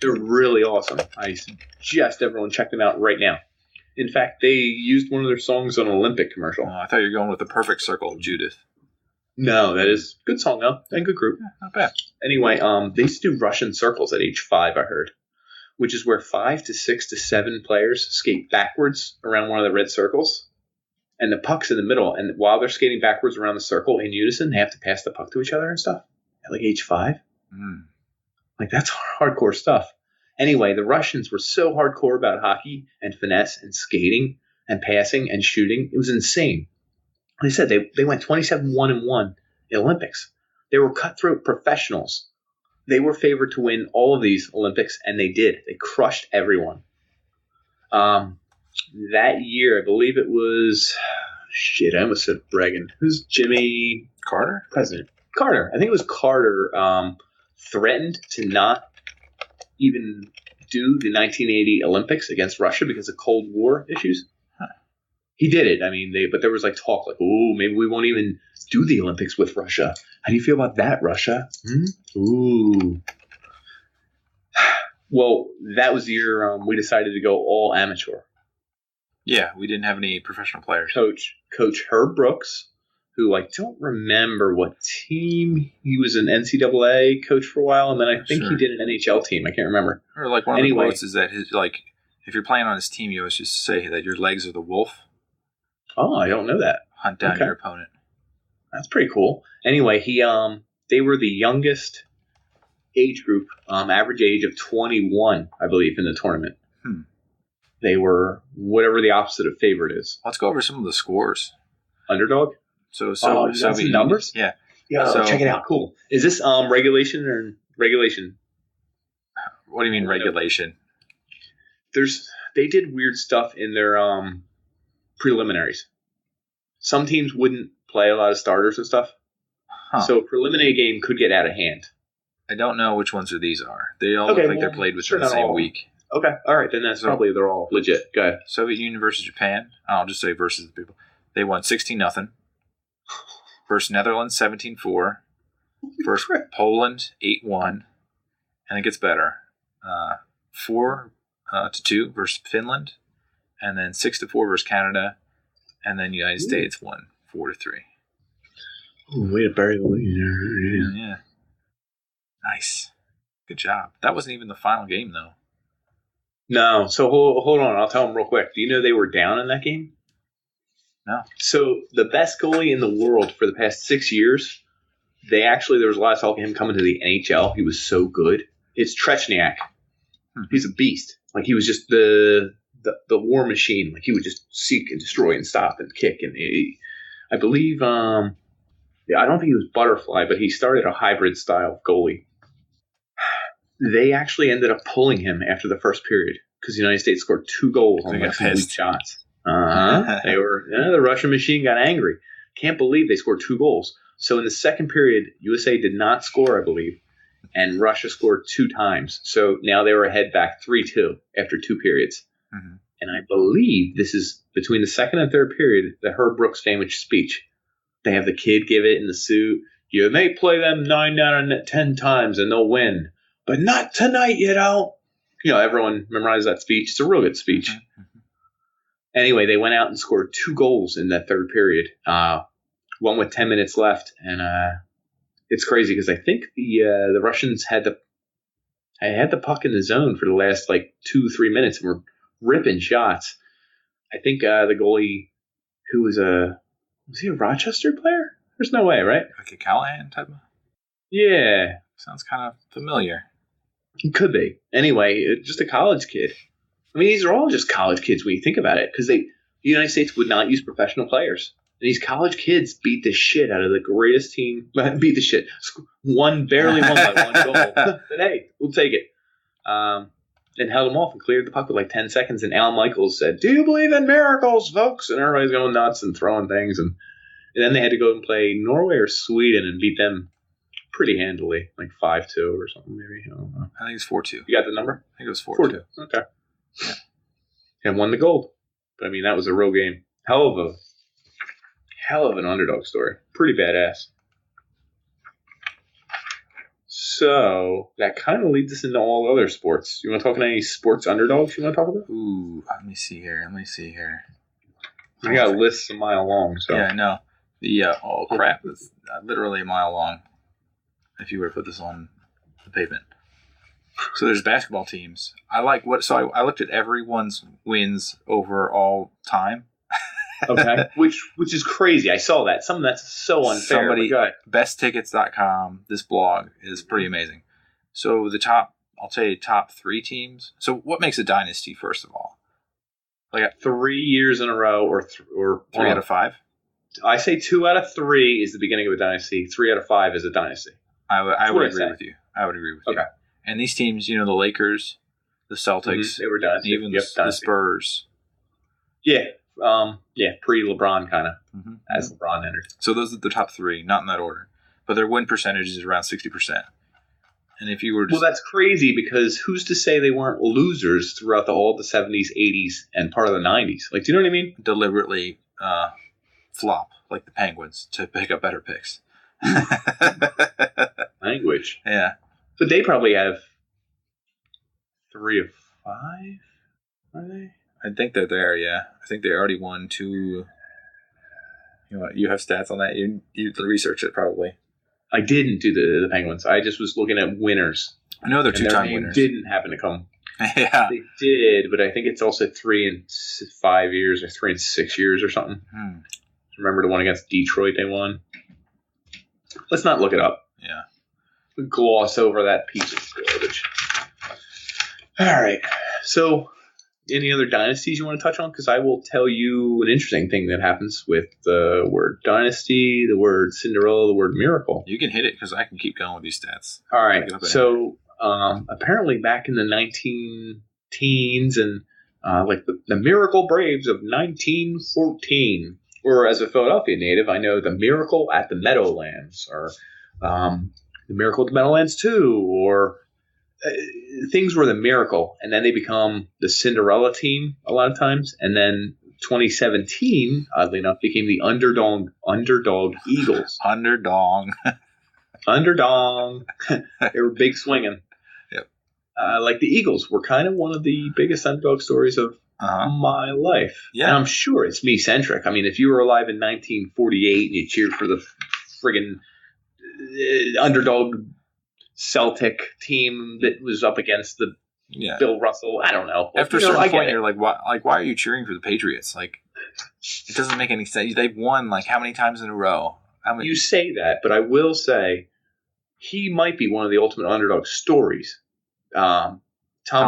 They're really awesome. I suggest everyone check them out right now. In fact, they used one of their songs on an Olympic commercial. I thought you were going with the perfect circle of Judith. No, that is a good song, though, and good group. Yeah, not bad. Anyway, they used to do Russian circles at age 5, I heard, which is where 5 to 6 to 7 players skate backwards around one of the red circles, and the puck's in the middle. And while they're skating backwards around the circle in unison, they have to pass the puck to each other and stuff at like age 5. Like, that's hardcore stuff. Anyway, the Russians were so hardcore about hockey and finesse and skating and passing and shooting. It was insane. Like I said, they went 27-1-1 in Olympics. They were cutthroat professionals. They were favored to win all of these Olympics, and they did. They crushed everyone. That year, I believe it was... Shit, I almost said Bregan. Who's Jimmy... Carter? President. Carter. I think it was Carter threatened to not even do the 1980 Olympics against Russia because of Cold War issues. He did it. I mean, but there was like talk like, oh, maybe we won't even do the Olympics with Russia. How do you feel about that, Russia? Ooh. Well, that was the year we decided to go all amateur. Yeah, we didn't have any professional players. Coach Herb Brooks, who I don't remember what team. He was an NCAA coach for a while, and then I think he did an NHL team. I can't remember. Or like one of the quotes is that if you're playing on his team, you always just say that your legs are the wolf. Oh, I don't know that. Hunt down your opponent. That's pretty cool. Anyway, they were the youngest age group, average age of 21, I believe, in the tournament. They were whatever the opposite of favorite is. Let's go over some of the scores. Underdog? So some numbers? Yeah. So check it out. Cool. Is this regulation or regulation? What do you mean regulation? They did weird stuff in their preliminaries. Some teams wouldn't play a lot of starters and stuff. So a preliminary game could get out of hand. I don't know which ones these are. They all look like they're played within the same week. Okay. All right. Then that's probably they're all legit. Go ahead. Soviet Union versus Japan. I'll just say versus the people. They won 16-0. Versus Netherlands 17-4. Versus Poland 8-1. And it gets better. 4-2 versus Finland. And then 6-4 versus Canada. And then United States won 4-3. Ooh, way to bury the lead. Yeah. Nice. Good job. That wasn't even the final game, though. No. So hold on. I'll tell them real quick. Do you know they were down in that game? No. So the best goalie in the world for the past 6 years, there was a lot of talk of him coming to the NHL. He was so good. It's Trechniak. He's a beast. Like, he was just the war machine. Like, he would just seek and destroy and stop and kick. And I believe, I don't think he was butterfly, but he started a hybrid style goalie. They actually ended up pulling him after the first period because the United States scored 2 goals on like some weak shots. The Russian machine got angry. Can't believe they scored 2 goals. So in the second period, USA did not score, I believe, and Russia scored 2 times. So now they were ahead back 3-2 after 2 periods. Mm-hmm. And I believe this is between the second and third period, the Herb Brooks famous speech. They have the kid give it in the suit. You may play them 9 out of 10 times and they'll win, but not tonight, you don't. Everyone memorized that speech. It's a real good speech. Mm-hmm. Anyway, they went out and scored 2 goals in that third period. One with 10 minutes left, and it's crazy because I think the Russians had the puck in the zone for the last 2-3 minutes and were ripping shots. I think the goalie, who was he a Rochester player? There's no way, right? Like a Callahan type of? Yeah. Sounds kind of familiar. He could be. Anyway, just a college kid. I mean, these are all just college kids when you think about it, because the United States would not use professional players. And these college kids beat the shit out of the greatest team. Beat the shit. Barely won by 1 goal. But hey, we'll take it. And held them off and cleared the puck with 10 seconds. And Al Michaels said, "Do you believe in miracles, folks?" And everybody's going nuts and throwing things. And then they had to go and play Norway or Sweden and beat them pretty handily, 5-2 or something maybe. I don't know. I think it's 4-2. You got the number? I think it was 4-2. Okay. Yeah. And won the gold. But I mean, that was a real game. Hell of an underdog story. Pretty badass. So that kind of leads us into all other sports. You want to talk about any sports underdogs you want to talk about? Ooh, let me see here. I got lists a mile long. So yeah, I know. Oh crap, it's literally a mile long. If you were to put this on the pavement. So there's basketball teams. I looked at everyone's wins over all time. Okay. Which is crazy. I saw that. Some of that's so unfair. Besttickets.com, this blog is pretty amazing. So I'll tell you top 3 teams. So what makes a dynasty, first of all? 3 years in a row or 3 out of 5? I say 2 out of 3 is the beginning of a dynasty. 3 out of 5 is a dynasty. I would agree with you. Okay. And these teams, the Lakers, the Celtics, they were dynasty. Even the Spurs. Yeah. Pre-LeBron kind of, as LeBron entered. So those are the top 3, not in that order. But their win percentage is around 60%. And if you were well, that's crazy because who's to say they weren't losers throughout all the 70s, 80s, and part of the 90s? Do you know what I mean? Deliberately flop, like the Penguins, to pick up better picks. Language. Yeah. But they probably have 3 of 5, are they? I think they're there, yeah. I think they already won 2. You have stats on that? You research it probably. I didn't do the Penguins. I just was looking at winners. I know they're 2-time winners. Didn't happen to come. Yeah. They did, but I think it's also 3 in 5 years or 3 in 6 years or something. Remember the one against Detroit they won? Let's not look it up. Yeah. We'll gloss over that piece of garbage. All right. So, any other dynasties you want to touch on? Because I will tell you an interesting thing that happens with the word dynasty, the word Cinderella, the word miracle. You can hit it because I can keep going with these stats. All right. So, apparently back in the 19 teens and the Miracle Braves of 1914, or as a Philadelphia native, I know the Miracle at the Meadowlands, or the Miracle at the Meadowlands 2, or things were the Miracle, and then they become the Cinderella team a lot of times, and then 2017, oddly enough, became the Underdog Eagles. Underdog. They were big swinging. Yep. The Eagles were kind of one of the biggest underdog stories of my life. Yeah. And I'm sure it's me-centric. I mean, if you were alive in 1948 and you cheered for the friggin' underdog Celtic team that was up against the Bill Russell, I don't know. After a certain point, you're why are you cheering for the Patriots? It doesn't make any sense. They've won how many times in a row? You say that, but I will say he might be one of the ultimate underdog stories. Tom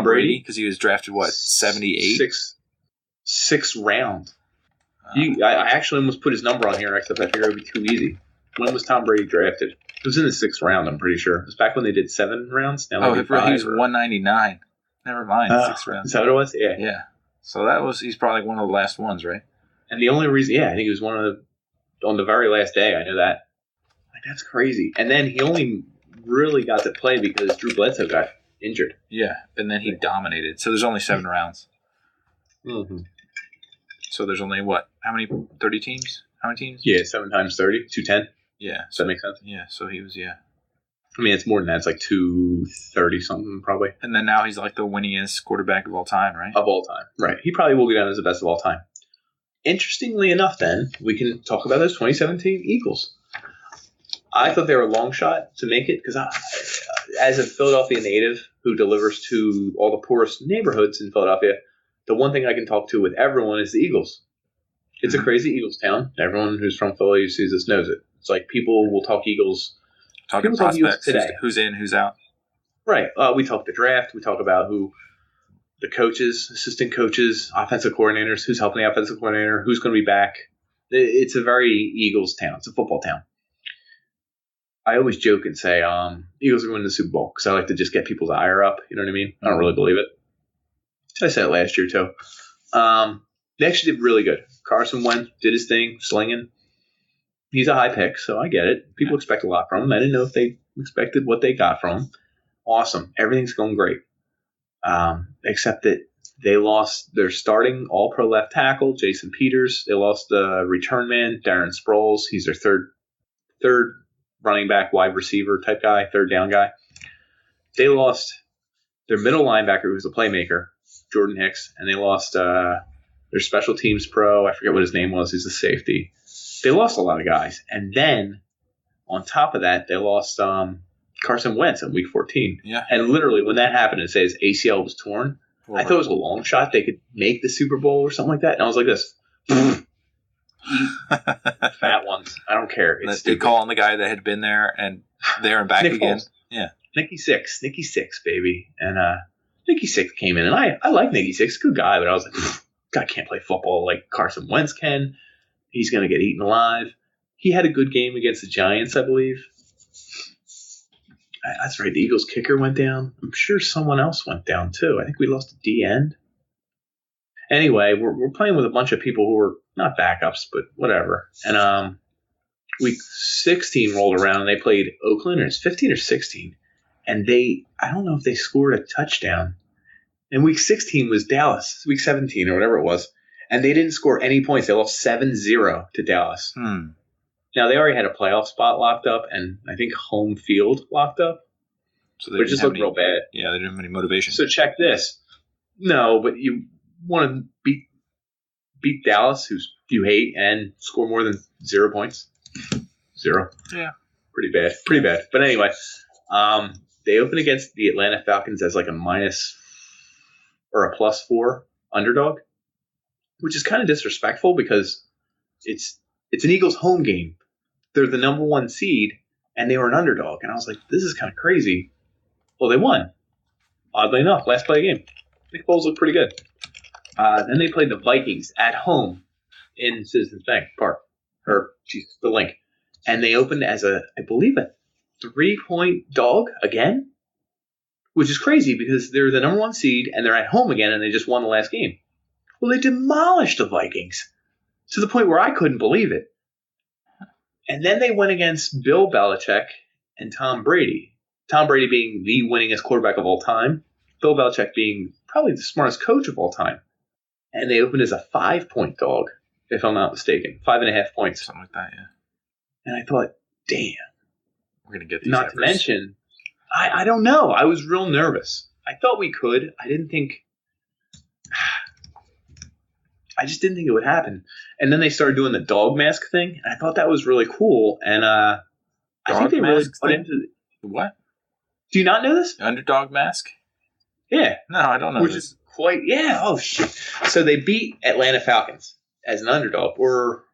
Brady, because he was drafted 78, sixth round. I actually almost put his number on here, except I figured it would be too easy. When was Tom Brady drafted? It was in the 6th round, I'm pretty sure. It was back when they did 7 rounds. Now he was 199. Never mind, 6th round. Is that what it was? Yeah. Yeah. So he's probably one of the last ones, right? And the only reason, I think he was on the very last day. I know that. That's crazy. And then he only really got to play because Drew Bledsoe got injured. Yeah, and then he dominated. So there's only 7 rounds. Mm-hmm. So there's only what? How many? 30 teams? How many teams? Yeah, 7 times 30, 210. Yeah. Does that make sense? Yeah, so he was, yeah. I mean, it's more than that. It's like 230 something, probably. And then now he's like the winningest quarterback of all time, right? Of all time. Right. He probably will go down as the best of all time. Interestingly enough, then, we can talk about those 2017 Eagles. I thought they were a long shot to make it because as a Philadelphia native who delivers to all the poorest neighborhoods in Philadelphia, the one thing I can talk to with everyone is the Eagles. It's a crazy Eagles town. Everyone who's from Philly who sees this knows it. It's like people will talk Eagles. Talking prospects, today. Who's in, who's out. Right. We talk the draft. We talk about who the coaches, assistant coaches, offensive coordinators, who's helping the offensive coordinator, who's going to be back. It's a very Eagles town. It's a football town. I always joke and say Eagles are going to the Super Bowl because I like to just get people's ire up. You know what I mean? I don't really believe it. I said it last year, too. They actually did really good. Carson Wentz did his thing, slinging. He's a high pick, so I get it. People expect a lot from him. I didn't know if they expected what they got from him. Awesome. Everything's going great. Except that they lost their starting all-pro left tackle, Jason Peters. They lost the return man, Darren Sproles. He's their third running back, wide receiver type guy, third down guy. They lost their middle linebacker, who was a playmaker, Jordan Hicks, and they lost their special teams pro. I forget what his name was. He's a safety. They lost a lot of guys. And then, on top of that, they lost Carson Wentz in Week 14. Yeah. And literally, when that happened, it says ACL was torn. I thought it was a long shot. They could make the Super Bowl or something like that. And I was like this. Fat ones. I don't care. It's they call on the guy that had been there and back Nick again. Foles. Yeah. Nicky Sixx, baby. And Nicky Sixx came in. And I like Nicky Sixx. Good guy. But I was like, God can't play football like Carson Wentz can. He's going to get eaten alive. He had a good game against the Giants, I believe. That's right. The Eagles kicker went down. I'm sure someone else went down, too. I think we lost a D-end. Anyway, we're playing with a bunch of people who were not backups, but whatever. And Week 16 rolled around, and they played Oakland, or it's 15 or 16. And I don't know if they scored a touchdown. And Week 16 was Dallas, Week 17 or whatever it was. And they didn't score any points. They lost 7-0 to Dallas. Now, they already had a playoff spot locked up and I think home field locked up. So they just looked real bad. Yeah, they didn't have any motivation. So check this. No, but you want to beat Dallas, who you hate, and score more than 0 points? 0. Yeah. Pretty bad. But anyway, they open against the Atlanta Falcons as like a minus or a +4 underdog, which is kind of disrespectful because it's an Eagles home game. They're the number 1 seed, and they were an underdog. And I was like, this is kind of crazy. Well, they won. Oddly enough, last play of the game. Nick Foles looked pretty good. Then they played the Vikings at home in Citizens Bank Park. The link. And they opened as I believe, a 3-point dog again, which is crazy because they're the number 1 seed, and they're at home again, and they just won the last game. Well, they demolished the Vikings to the point where I couldn't believe it. And then they went against Bill Belichick and Tom Brady. Tom Brady being the winningest quarterback of all time. Bill Belichick being probably the smartest coach of all time. And they opened as a 5-point dog, if I'm not mistaken. 5.5 points. Something like that, yeah. And I thought, damn. We're going to get these Not to mention, I don't know. I was real nervous. I thought we could. I just didn't think it would happen. And then they started doing the dog mask thing, and I thought that was really cool. And I think they really put into what? Do you not know this? Underdog mask? Yeah. No, I don't know. Which is quite Oh shit! So they beat Atlanta Falcons as an underdog, or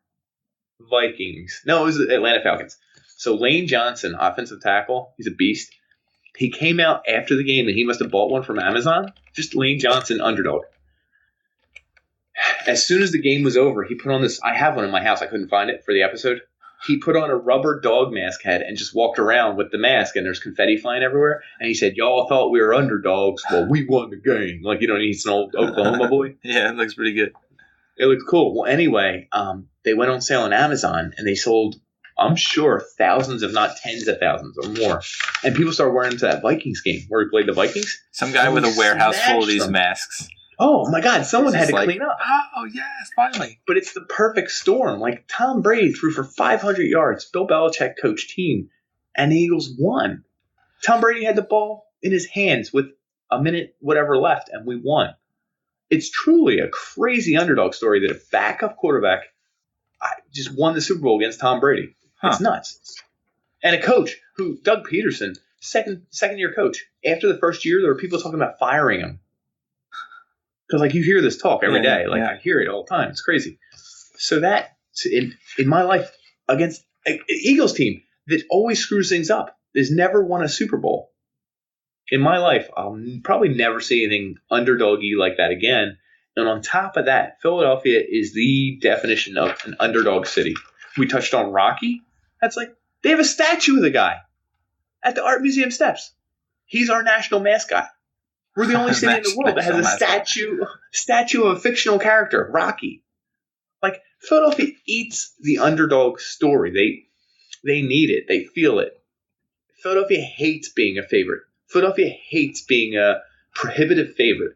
Vikings. No, it was Atlanta Falcons. So Lane Johnson, offensive tackle, he's a beast. He came out after the game, and he must have bought one from Amazon. Just Lane Johnson, underdog. As soon as the game was over, he put on this. I have one in my house. I couldn't find it for the episode. He put on a rubber dog mask head and just walked around with the mask, and there's confetti flying everywhere. And he said, "Y'all thought we were underdogs. Well, we won the game." Like, he's an old Oklahoma boy. Yeah, it looks pretty good. It looks cool. Well, anyway, they went on sale on Amazon, and they sold I'm sure thousands, if not tens of thousands or more. And people start wearing into that Vikings game where we played the Vikings. Some guy with a warehouse full of these masks. Oh my God, someone had to clean up. Oh, yes, finally. But it's the perfect storm. Like Tom Brady threw for 500 yards. Bill Belichick coached team, and the Eagles won. Tom Brady had the ball in his hands with a minute whatever left, and we won. It's truly a crazy underdog story that a backup quarterback just won the Super Bowl against Tom Brady. Huh. It's nuts. And a coach who, Doug Peterson, second year coach. After the first year, there were people talking about firing him. Because like you hear this talk every day. Like I hear it all the time. It's crazy. So that in my life against an Eagles team that always screws things up, has never won a Super Bowl. In my life, I'll probably never see anything underdog-y like that again. And on top of that, Philadelphia is the definition of an underdog city. We touched on Rocky. That's like, they have a statue of the guy at the Art Museum steps. He's our national mascot. We're the only city in the world that has a statue of a fictional character, Rocky. Like, Philadelphia eats the underdog story. They need it. They feel it. Philadelphia hates being a favorite. Philadelphia hates being a prohibitive favorite.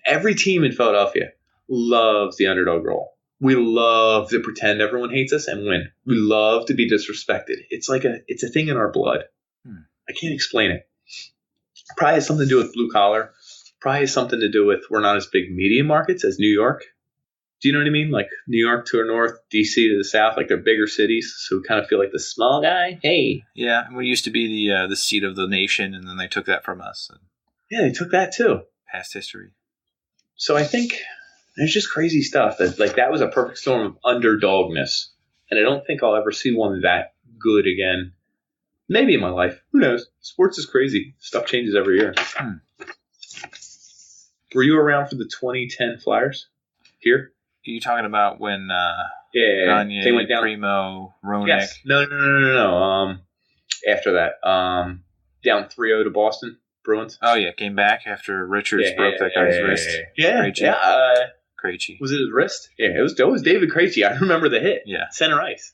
Every team in Philadelphia loves the underdog role. We love to pretend everyone hates us and win. We love to be disrespected. It's a thing in our blood. I can't explain it. Probably has something to do with blue collar. Probably has something to do with we're not as big media markets as New York. Do you know what I mean? Like New York to our north, DC to the south, like they're bigger cities. So we kind of feel like the small guy. Hey. Yeah, we used to be the seat of the nation, and then they took that from us. Yeah, they took that too. Past history. So I think there's just crazy stuff that was a perfect storm of underdogness. And I don't think I'll ever see one that good again. Maybe in my life. Who knows? Sports is crazy. Stuff changes every year. Were you around for the 2010 Flyers here? Are you talking about when Grande, they went down, Primo, Rourke? Yes. No. After that, down 3-0 to Boston Bruins. Oh yeah, came back after Richards broke that guy's wrist. Krejci. Was it his wrist? Yeah, it was David Krejci. I remember the hit. Yeah, center ice.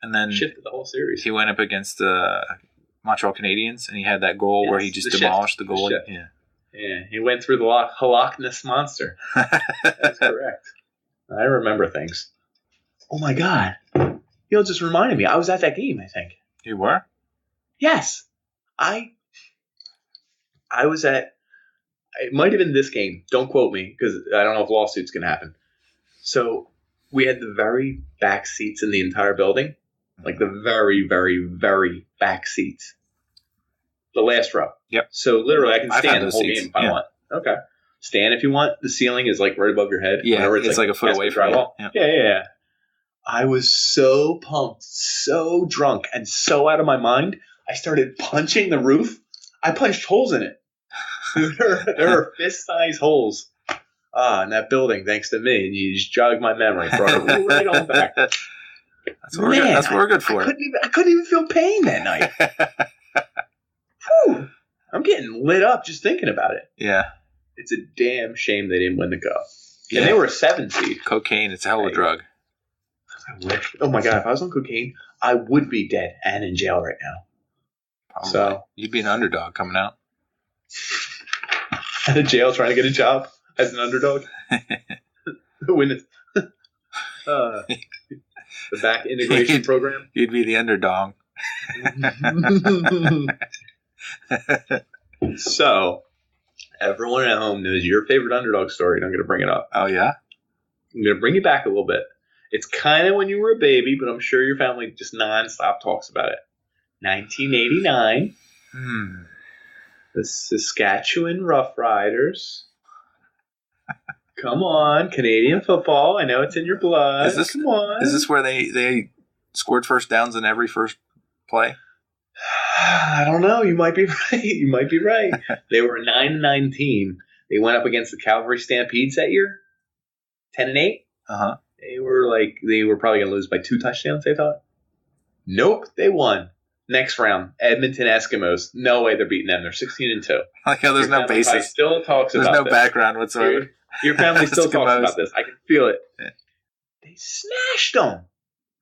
And then shifted the whole series. He went up against the Montreal Canadiens, and he had that goal where he just demolished the goalie. Yeah, he went through the Loch Ness Monster. That's correct. I remember things. Oh my God. You just reminded me. I was at that game, I think. You were? Yes. I was at, it might have been this game. Don't quote me because I don't know if lawsuits can happen. So we had the very back seats in the entire building. Like the very, very, very back seats. The last row. Yep. So literally I can stand the whole game if I want. Okay. Stand if you want. The ceiling is like right above your head. Yeah, it's like a foot away from you. Yeah. I was so pumped, so drunk, and so out of my mind, I started punching the roof. I punched holes in it. There are fist-sized holes in that building, thanks to me. And you just jogged my memory. Brought it right on back. That's what we're good for. I couldn't even feel pain that night. Whew. I'm getting lit up just thinking about it. Yeah. It's a damn shame they didn't win the cup. Yeah. And they were a 7 seed. Cocaine, it's a hell of a drug. I wish. Oh my God, if I was on cocaine, I would be dead and in jail right now. Probably. So you'd be an underdog coming out. Out of jail trying to get a job as an underdog. Win the back integration program. You'd be the underdog. So, everyone at home knows your favorite underdog story, and I'm going to bring it up. Oh, yeah? I'm going to bring you back a little bit. It's kind of when you were a baby, but I'm sure your family just nonstop talks about it. 1989. The Saskatchewan Roughriders. Come on, Canadian football. I know it's in your blood. Come on. Is this where they scored first downs in every first play? I don't know. You might be right. They were a 9-9 team. They went up against the Calgary Stampedes that year. 10-8. Uh-huh. They were probably going to lose by 2 touchdowns, they thought. Nope, they won. Next round, Edmonton Eskimos. No way they're beating them. They're 16-2. Like how there's no basis. Still talks about this. There's no background whatsoever. Your family still talks about this. I can feel it. Yeah. They smashed them.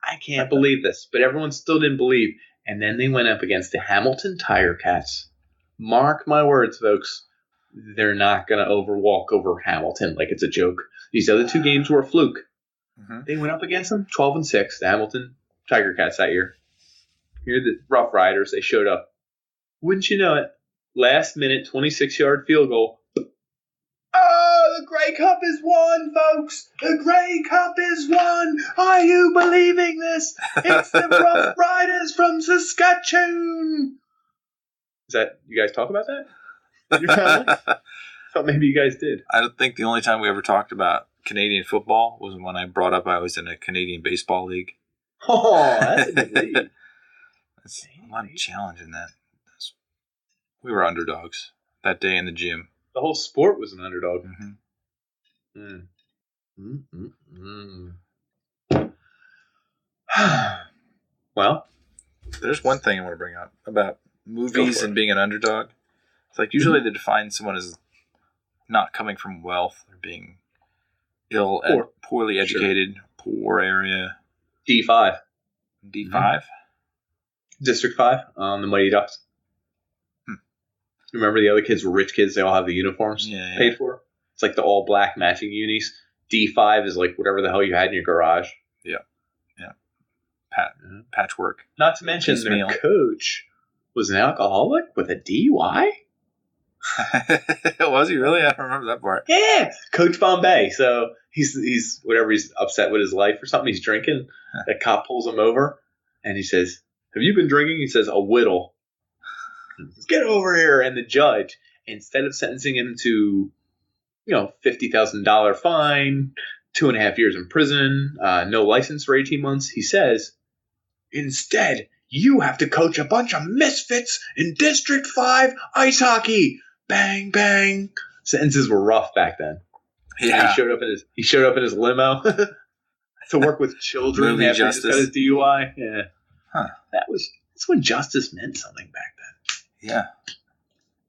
I can't believe this. But everyone still didn't believe. And then they went up against the Hamilton Tiger Cats. Mark my words, folks. They're not going to walk over Hamilton like it's a joke. These other two games were a fluke. Mm-hmm. They went up against them 12-6, the Hamilton Tiger Cats that year. Here are the Rough Riders. They showed up. Wouldn't you know it? Last minute, 26-yard field goal. Oh, the Grey Cup is won, folks. The Grey Cup is won. Are you believing this? It's the Rough Riders from Saskatchewan. Is that, you guys talk about that? Your family? I thought maybe you guys did. I don't think the only time we ever talked about Canadian football was when I brought up I was in a Canadian baseball league. Oh, that's a good league. That's a lot of challenge in that. We were underdogs that day in the gym. The whole sport was an underdog. Well, there's one thing I want to bring up about movies and being an underdog. It's like usually they define someone as not coming from wealth or being poorly educated, poor area. D5. D5? District 5 on the Mighty Ducks. Remember the other kids were rich kids. They all have the uniforms paid for. It's like the all black matching unis. D5 is like whatever the hell you had in your garage. Yeah. Patchwork. Not to mention their coach was an alcoholic with a DUI. Was he really? I don't remember that part. Yeah, Coach Bombay. So he's whatever, he's upset with his life or something. He's drinking. The cop pulls him over and he says, "Have you been drinking?" He says, "A whittle." "Get over here!" And the judge, instead of sentencing him to, $50,000 fine, 2.5 years in prison, no license for 18 months, he says, "Instead, you have to coach a bunch of misfits in District 5 ice hockey." Bang, bang. Sentences were rough back then. Yeah. He showed up in his limo to work with children Movie after justice. he just got his DUI. Yeah. Huh. That's when justice meant something back then. Yeah.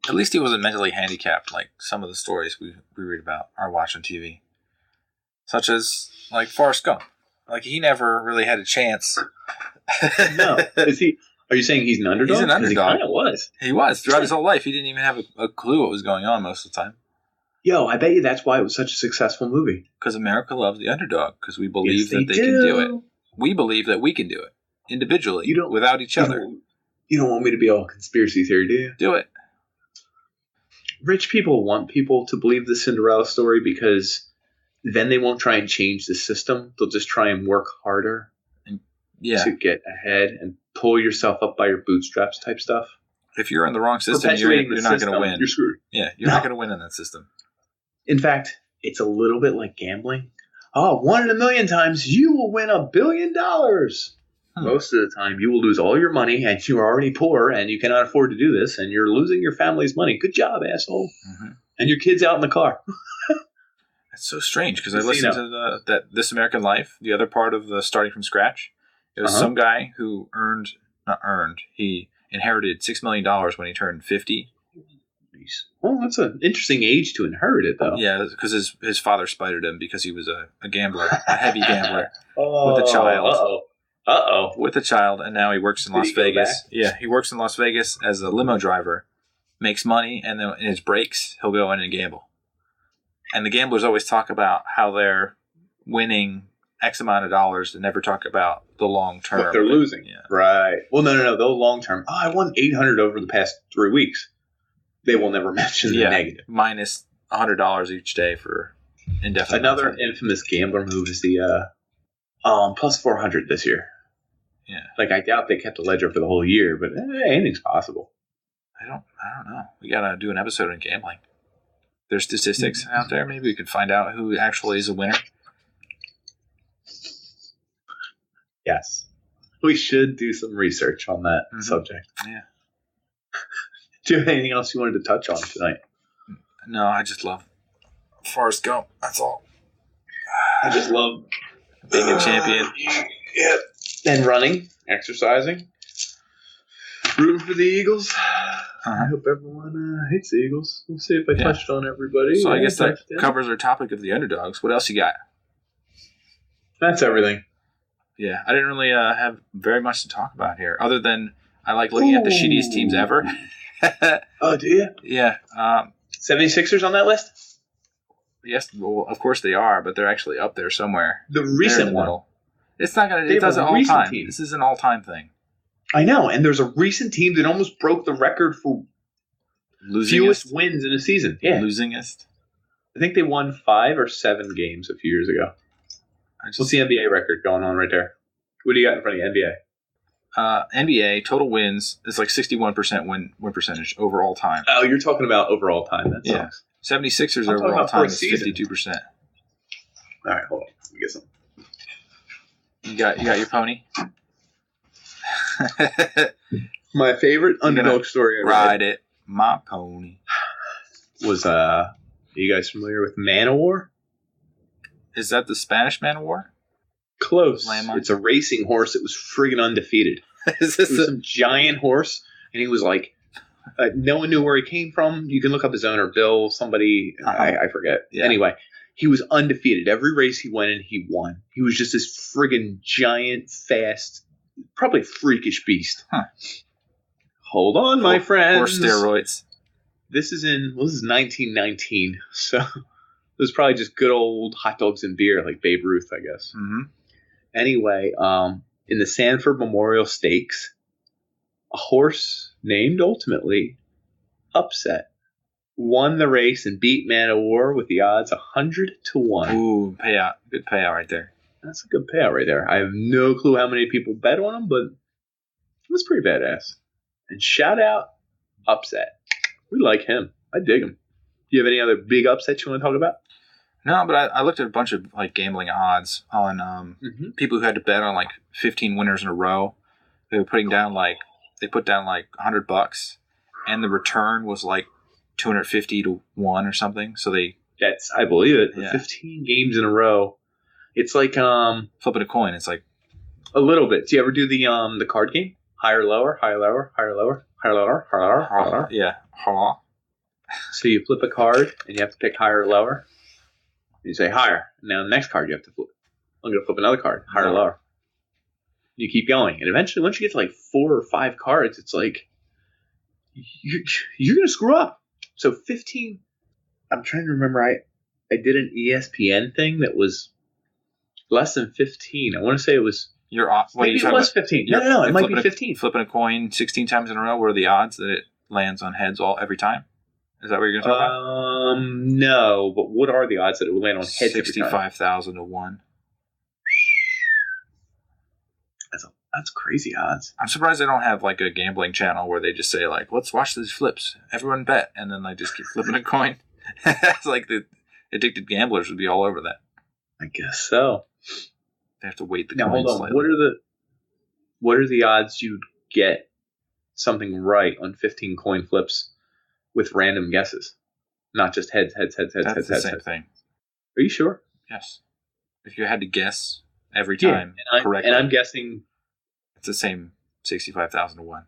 At least he wasn't mentally handicapped like some of the stories we read about or watch on TV. Such as, like, Forrest Gump. Like, he never really had a chance. No. Are you saying he's an underdog? He's an underdog. He kind of was. He was. Throughout his whole life, he didn't even have a clue what was going on most of the time. Yo, I bet you that's why it was such a successful movie. Because America loves the underdog. Because we believe that they can do it. We believe that we can do it. Individually. Without each other. You don't want me to be all conspiracy theory, do you? Do it. Rich people want people to believe the Cinderella story because then they won't try and change the system. They'll just try and work harder to get ahead and pull yourself up by your bootstraps type stuff. If you're in the wrong system, you're not going to win. You're screwed. Yeah, you're not going to win in that system. In fact, it's a little bit like gambling. Oh, 1 in a million times you will win $1 billion. Most of the time you will lose all your money and you're already poor and you cannot afford to do this and you're losing your family's money. Good job, asshole. Mm-hmm. And your kid's out in the car. It's so strange because I listened to that This American Life, the other part of the Starting from Scratch. It was some guy who he inherited $6 million when he turned 50. Well, that's an interesting age to inherit it, though. Yeah, because his father spited him because he was a gambler, a heavy gambler with a child. With a child, and now he works in Las Vegas. Yeah, he works in Las Vegas as a limo driver, makes money, and then in his breaks, he'll go in and gamble. And the gamblers always talk about how they're winning X amount of dollars and never talk about the long term. What they're losing. Yeah. Right. Well, no. They'll long term. Oh, I won $800 over the past 3 weeks. They will never mention the negative. Minus $100 each day for indefinite. Another infamous gambler move is the plus 400 this year. Yeah. Like, I doubt they kept a ledger for the whole year, but anything's possible. I don't know. We gotta do an episode on gambling. There's statistics out there. Maybe we could find out who actually is a winner. Yes. We should do some research on that subject. Yeah. Do you have anything else you wanted to touch on tonight? No, I just love Forrest Gump. That's all. I just love being a champion. Yeah. And running, exercising, rooting for the Eagles. I hope everyone hates the Eagles. We'll see if I touched on everybody. So I guess that covers our topic of the underdogs. What else you got? That's everything. Yeah, I didn't really have very much to talk about here, other than I like looking at the shittiest teams ever. Oh, do you? Yeah. 76ers on that list? Yes, well, of course they are, but they're actually up there somewhere. The recent one. It's not gonna. It doesn't all time. Team. This is an all-time thing. I know, and there's a recent team that almost broke the record for fewest wins in a season. Yeah, losingest. I think they won 5 or 7 games a few years ago. What's the NBA record going on right there? What do you got in front of you, NBA? NBA total wins is like 61% win percentage over all time. Oh, you're talking about overall time. That sucks. 76ers overall time is 52%. All right, hold on. Let me get some. You got your pony? My favorite underdog story I read. Ride it, my pony. Was are you guys familiar with Man o' War? Is that the Spanish Man o' War? Close. It's a racing horse that was friggin' undefeated. Is this some giant horse, and he was like, no one knew where he came from. You can look up his owner, Bill, somebody, I forget. Yeah. Anyway, he was undefeated. Every race he went in, he won. He was just this friggin' giant, fast, probably freakish beast. Huh. Hold on, my friends. Or steroids. This is 1919, so it was probably just good old hot dogs and beer, like Babe Ruth, I guess. Mm-hmm. Anyway, in the Sanford Memorial Stakes, a horse named Ultimately Upset won the race and beat Man o' War with the odds 100-1. Ooh, payout. Good payout right there. That's a good payout right there. I have no clue how many people bet on him, but it was pretty badass. And shout out Upset. We like him. I dig him. Do you have any other big upsets you want to talk about? No, but I looked at a bunch of like gambling odds on people who had to bet on like 15 winners in a row. They were putting down they put down like $100, and the return was like 250-1 or something. So I believe it. Yeah. 15 games in a row. It's like flipping a coin. It's like a little bit. Do you ever do the card game? Higher, lower, higher, lower, higher, lower, higher, lower, higher, lower, higher, lower. Yeah. So you flip a card and you have to pick higher or lower. You say higher. Now the next card you have to flip. I'm going to flip another card, higher or lower. You keep going, and eventually, once you get to like 4 or 5 cards, it's like you're going to screw up. So 15. I'm trying to remember. I did an ESPN thing that was less than 15. I want to say it was. What are you talking less about? 15. No, it might be 15. Flipping a coin 16 times in a row. What are the odds that it lands on heads every time? Is that what you're going to talk about? No, but what are the odds that it will land on heads? 65,000-1. That's crazy odds. I'm surprised they don't have like a gambling channel where they just say like, let's watch these flips. Everyone bet, and then they just keep flipping a coin. It's like the addicted gamblers would be all over that. I guess so. They have to wait the now, coins. Hold on. Slightly. What are the odds you'd get something right on 15 coin flips with random guesses, not just heads? That's the same thing. Are you sure? Yes. If you had to guess every time correctly, and I'm guessing. It's the same 65,000-1.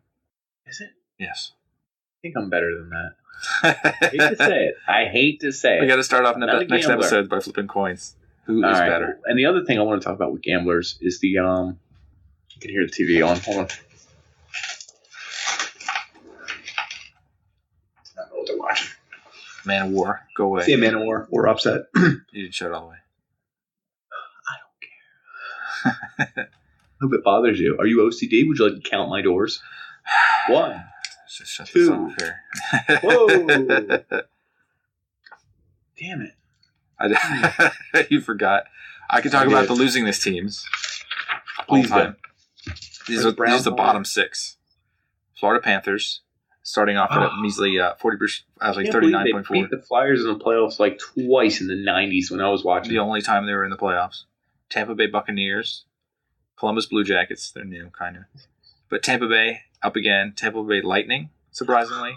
Is it? Yes. I think I'm better than that. I hate to say it. We got to start off in the next episode by flipping coins. Who is better? And the other thing I want to talk about with gamblers is the you can hear the TV on. Hold on. I don't know what they're watching. Man of War. Go away. See a Man of War. We're upset. You didn't shut it all the way. I don't care. I hope it bothers you. Are you OCD? Would you like to count my doors? 1, Just shut 2. This off here. Whoa! Damn it! You forgot. I could talk about the losingest teams. Please all time. These are the bottom 6. Florida Panthers, starting off at a measly 40%. I was like 39.4. They beat the Flyers in the playoffs like twice in the 90s when I was watching. The only time they were in the playoffs. Tampa Bay Buccaneers. Columbus Blue Jackets, they're new, kind of. But Tampa Bay, up again. Tampa Bay Lightning, surprisingly.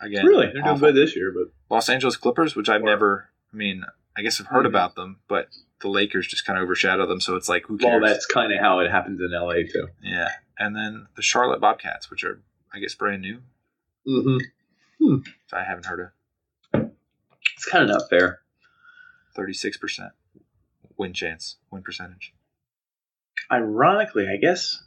Again, really? They're doing good this year. But Los Angeles Clippers, which I guess I've heard about them, but the Lakers just kind of overshadow them, so it's like, who cares? Well, that's kind of how it happens in LA, too. Yeah. And then the Charlotte Bobcats, which are, I guess, brand new. Mm-hmm. Which I haven't heard of. It's kind of not fair. 36% win percentage. Ironically, I guess,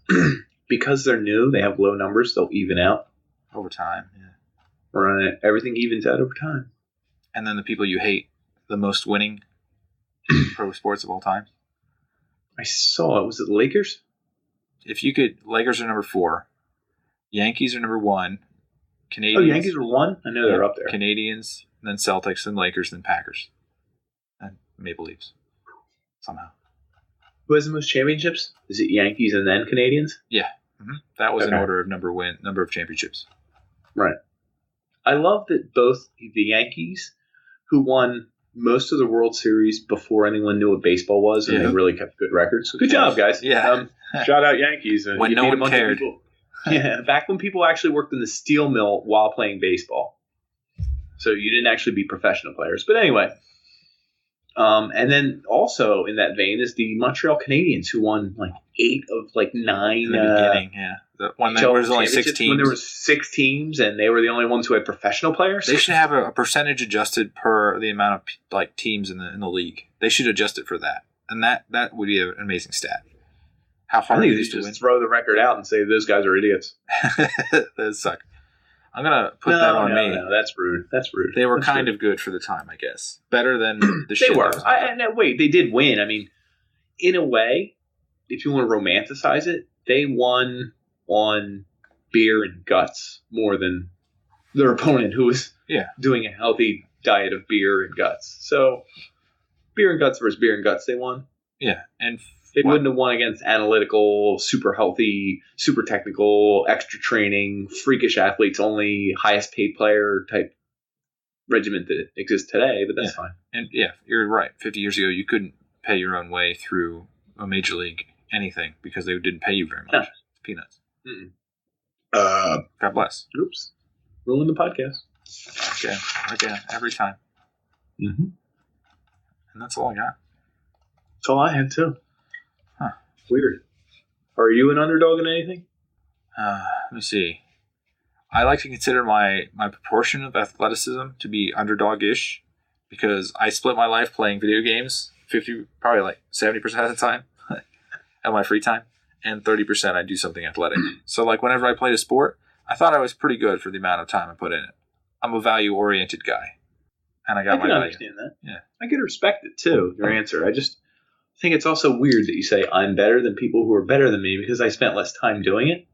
because they're new, they have low numbers, they'll even out. Over time, yeah. Right. Everything evens out over time. And then the people you hate the most winning pro sports of all time. I saw it. Was it the Lakers? If you could, Lakers are number 4. Yankees are number 1. Canadians. Oh, Yankees were 1? I know they're up there. Canadians, then Celtics, then Lakers, then Packers. And Maple Leafs. Somehow. Who has the most championships? Is it Yankees and then Canadians? Yeah. Mm-hmm. That was in order of number of championships. Right. I love that both the Yankees, who won most of the World Series before anyone knew what baseball was, and they really kept good records. So good job, guys. Yeah. Shout out Yankees. When no one cared. Yeah, back when people actually worked in the steel mill while playing baseball. So you didn't actually be professional players. But anyway. And then also in that vein is the Montreal Canadiens, who won like 8 of like 9. In the beginning, yeah. When there was only 6 teams. When there were 6 teams, and they were the only ones who had professional players. They should have a percentage adjusted per the amount of like teams in the league. They should adjust it for that, and that would be an amazing stat. How far they they used to win? Throw the record out and say those guys are idiots. That suck. I'm gonna put that on me. No, that's rude. That's rude. They were that's kind rude. of good for the time, I guess. Better than the they shit. Were. Wait, they did win. I mean, in a way, if you want to romanticize it, they won on beer and guts more than their opponent, who was doing a healthy diet of beer and guts. So, beer and guts versus beer and guts, they won. Yeah, and they wouldn't have won against analytical, super healthy, super technical, extra training, freakish athletes only, highest paid player type regiment that exists today, but that's fine. And you're right. 50 years ago, you couldn't pay your own way through a major league anything because they didn't pay you very much. No. It's peanuts. Mm-mm. God bless. Oops. Ruined the podcast. Again, every time. Mm-hmm. And that's all I got. That's all I had, too. Huh. Weird. Are you an underdog in anything? Let me see. I like to consider my proportion of athleticism to be underdog-ish because I split my life playing video games, probably like 70% of the time at my free time, and 30% I do something athletic. So like whenever I played a sport, I thought I was pretty good for the amount of time I put in it. I'm a value-oriented guy, and I got my value. I understand that. Yeah, I could respect it too, your answer. I just think it's also weird that you say I'm better than people who are better than me because I spent less time doing it.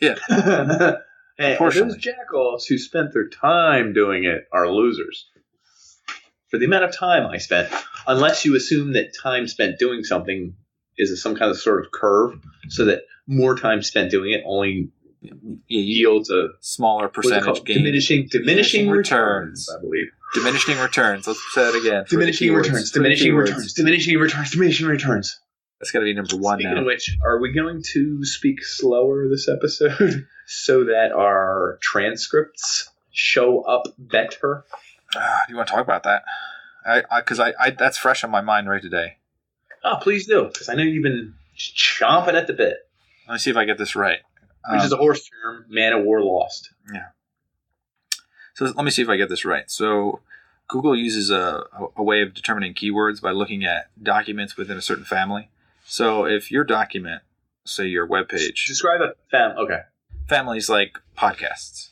Yeah. And those jackoffs who spent their time doing it are losers. For the amount of time I spent, unless you assume that time spent doing something is some kind of sort of curve, so that more time spent doing it only yields a smaller percentage gain. Diminishing returns, I believe. Diminishing returns. Let's say it again. Diminishing returns. That's got to be number 1 now. Speaking of which, are we going to speak slower this episode so that our transcripts show up better? Do you want to talk about that? Because that's fresh on my mind right today. Oh, please do, because I know you've been chomping at the bit. Let me see if I get this right. Which is a horse term, man of war lost. Yeah. So let me see if I get this right. So Google uses a way of determining keywords by looking at documents within a certain family. So if your document, say your web page. Describe a family. Okay. Families like podcasts.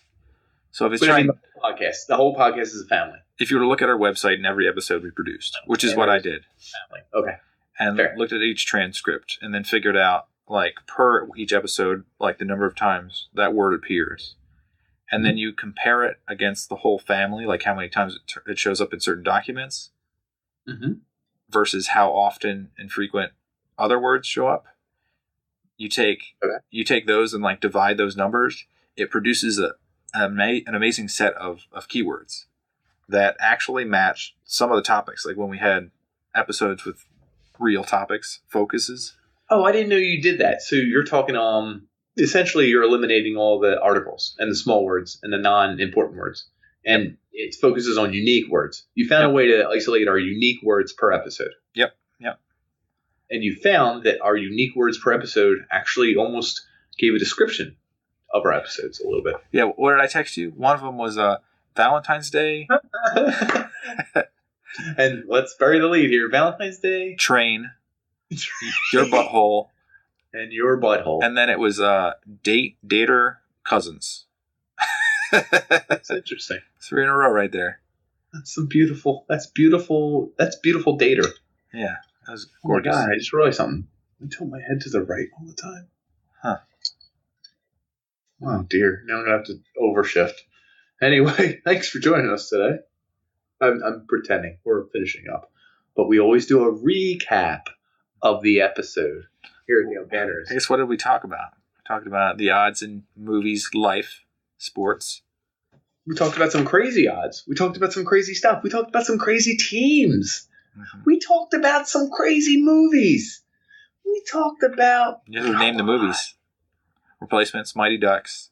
So if it's podcast, the whole podcast is a family. If you were to look at our website and every episode we produced, which is what I did. Family. Okay. And looked at each transcript and then figured out like per each episode, like the number of times that word appears. And then you compare it against the whole family, like how many times it shows up in certain documents versus how often and frequent other words show up. You take those and like divide those numbers. It produces an amazing set of keywords that actually match some of the topics. Like when we had episodes with real topics, focuses. Oh, I didn't know you did that. So you're talking essentially you're eliminating all the articles and the small words and the non-important words. And it focuses on unique words. You found a way to isolate our unique words per episode. Yep. And you found that our unique words per episode actually almost gave a description of our episodes a little bit. Yeah, what did I text you? One of them was Valentine's Day. And let's bury the lead here. Valentine's Day. Train. your butthole, and your butthole. and then it was dater, cousins. That's interesting. 3 in a row right there. That's beautiful dater. Yeah, that was gorgeous. Oh my God, I just realized something. I tilt my head to the right all the time. Huh. Oh dear, now I'm gonna have to overshift. Anyway, thanks for joining us today. I'm pretending we're finishing up, but we always do a recap of the episode here at the Unpanners. I guess what did we talk about? We talked about the odds in movies, life, sports. We talked about some crazy odds. We talked about some crazy stuff. We talked about some crazy teams. Mm-hmm. We talked about some crazy movies. We talked about... You know who named the movies? Replacements, Mighty Ducks.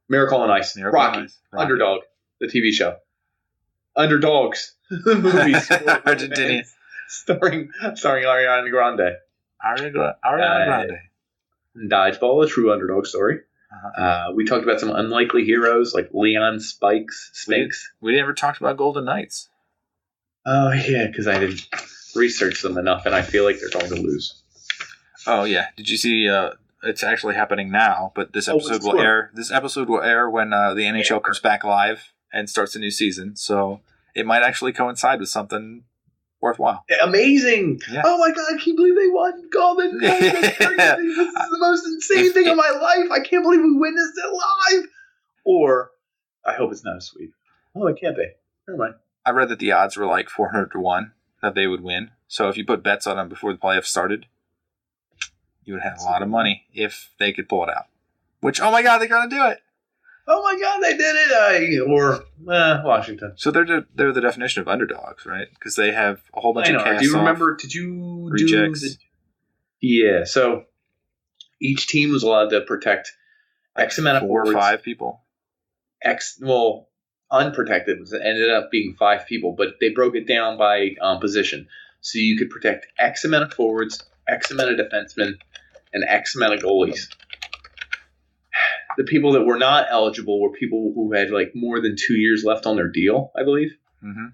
Miracle on Ice. Rocky. Underdog, the TV show. Underdogs, the movies. Argentina. Starring Ariana Grande. Ariana Grande. Dodgeball, a true underdog story. Uh-huh. We talked about some unlikely heroes like Leon Spinks. We never talked about Golden Knights. Oh, yeah, because I didn't research them enough, and I feel like they're going to lose. Oh, yeah. Did you see... it's actually happening now, but this episode will air. This episode will air when the NHL comes back live and starts a new season. So it might actually coincide with something worthwhile. Amazing! Yeah. Oh my God! I can't believe they won Golden. This is the most insane thing of my life. I can't believe we witnessed it live. Or I hope it's not a sweep. Oh, it can't be. Never mind. I read that the odds were like 400-1 that they would win. So if you put bets on them before the playoffs started, you would have a lot of money if they could pull it out. Which, oh my God, they're going to do it. Oh my God, they did it. Washington. So they're the definition of underdogs, right? Because they have a whole bunch of cast-off. Do you remember, did you rejects? Yeah, so each team was allowed to protect X amount of 4 or 5 people. Unprotected ended up being 5 people, but they broke it down by position. So you could protect X amount of forwards, X amount of defensemen, and X amount of goalies. The people that were not eligible were people who had like more than 2 years left on their deal, I believe. Mm-hmm.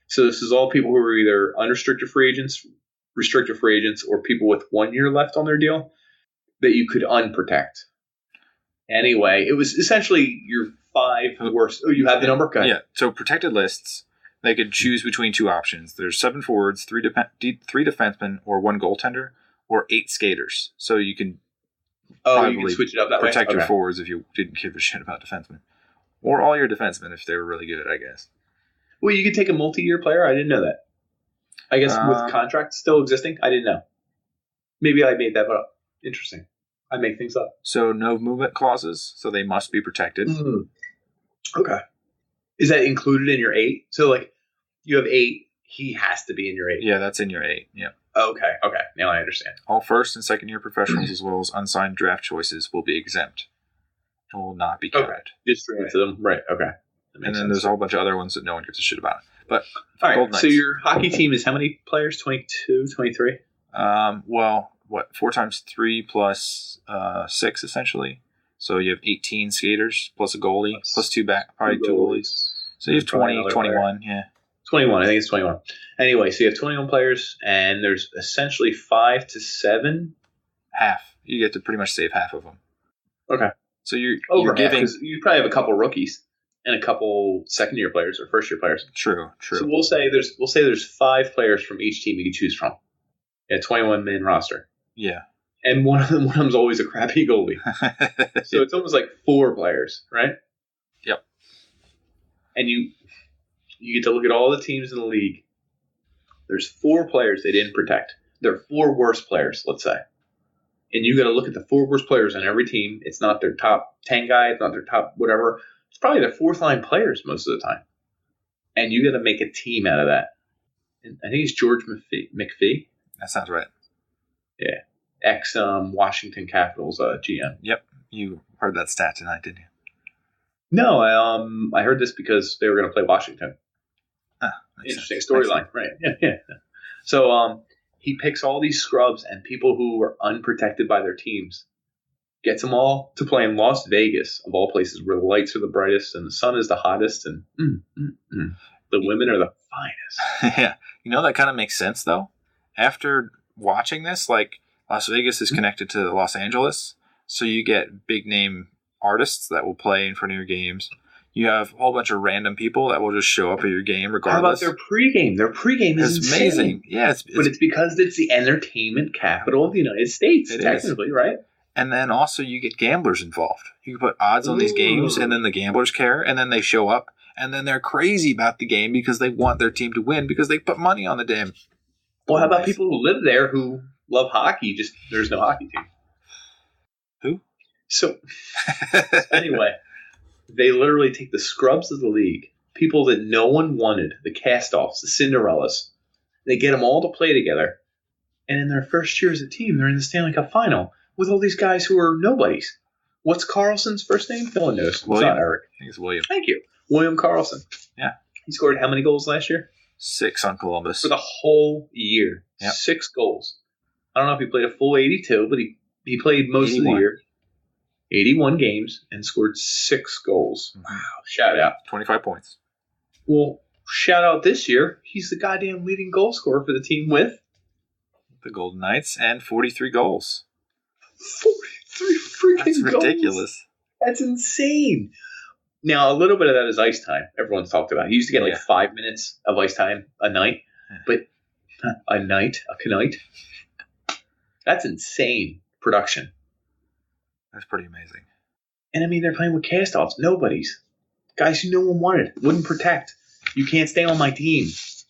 So this is all people who were either unrestricted free agents, restricted free agents, or people with 1 year left on their deal that you could unprotect. Anyway, it was essentially your 5 worst. Oh, you have the number? Go ahead. Yeah. So protected lists, they could choose between 2 options. There's 7 forwards, 3 defensemen, or 1 goaltender, or 8 skaters. So you can you can switch it up that way. Protect your forwards if you didn't give a shit about defensemen, or all your defensemen if they were really good, I guess. Well, you could take a multi-year player. I didn't know that. I guess with contracts still existing, I didn't know. Maybe I made that up. Interesting. I make things up. So no movement clauses, so they must be protected. Mm-hmm. Okay. Is that included in your 8? So like you have 8, he has to be in your 8. Yeah, that's in your 8. Yeah. Okay. Now I understand. All first and second year professionals as well as unsigned draft choices will be exempt and will not be counted. Okay. Just to answer them. Right. Okay. And then there's a whole bunch of other ones that no one gives a shit about. But all right. So your hockey team is how many players? 22, 23? Well, 4 times 3 plus 6 essentially. So you have 18 skaters plus a goalie plus 2 probably 2 goalies. So you have 20, 21. Yeah. 21. I think it's 21. Anyway, so you have 21 players, and there's essentially 5 to 7. Half. You get to pretty much save half of them. Okay. So you're giving. Because you probably have a couple rookies and a couple second-year players or first-year players. True. So we'll say there's 5 players from each team you can choose from. Yeah, 21-man roster. Yeah. And one of them's always a crappy goalie. So it's almost like 4 players, right? Yep. And you get to look at all the teams in the league. There's 4 players they didn't protect. They're 4 worst players, let's say. And you got to look at the 4 worst players on every team. It's not their top 10 guy. It's not their top whatever. It's probably their 4th line players most of the time. And you got to make a team out of that. And I think it's George McPhee. That sounds right. Yeah. Washington Capitals GM. Yep. You heard that stat tonight, didn't you? No, I heard this because they were going to play Washington. Interesting storyline, right? Yeah. So he picks all these scrubs and people who were unprotected by their teams, gets them all to play in Las Vegas, of all places, where the lights are the brightest and the sun is the hottest, and the women are the finest. Yeah, that kind of makes sense though. After watching this, like Las Vegas is connected to Los Angeles, so you get big name artists that will play in front of your games. You have a whole bunch of random people that will just show up at your game regardless. How about their pregame? Their pregame is insane. Amazing. Yeah, but it's because it's the entertainment capital of the United States, technically, right? And then also you get gamblers involved. You can put odds on these games, and then the gamblers care, and then they show up, and then they're crazy about the game because they want their team to win because they put money on the damn. Well, how about people who live there who love hockey? Just there's no hockey team. Who? So anyway, they literally take the scrubs of the league, people that no one wanted, the cast-offs, the Cinderellas. They get them all to play together, and in their first year as a team, they're in the Stanley Cup final with all these guys who are nobodies. What's Carlson's first name? No one knows. William. It's not Eric. I think it's William. Thank you. William Carlson. Yeah. He scored how many goals last year? 6 on Columbus. For the whole year. Yep. 6 goals. I don't know if he played a full 82, but he played most 81. Of the year. 81 games and scored 6 goals. Wow. Shout out. 25 points. Well, shout out this year. He's the goddamn leading goal scorer for the team with the Golden Knights and 43 goals. 43 freaking That's goals. ridiculous. That's insane. Now, a little bit of that is ice time. Everyone's talked about. He used to get like 5 minutes of ice time a night. But a night. That's insane production. That's pretty amazing. And I mean, they're playing with cast-offs. Nobodies. Guys who no one wanted. Wouldn't protect. You can't stay on my team.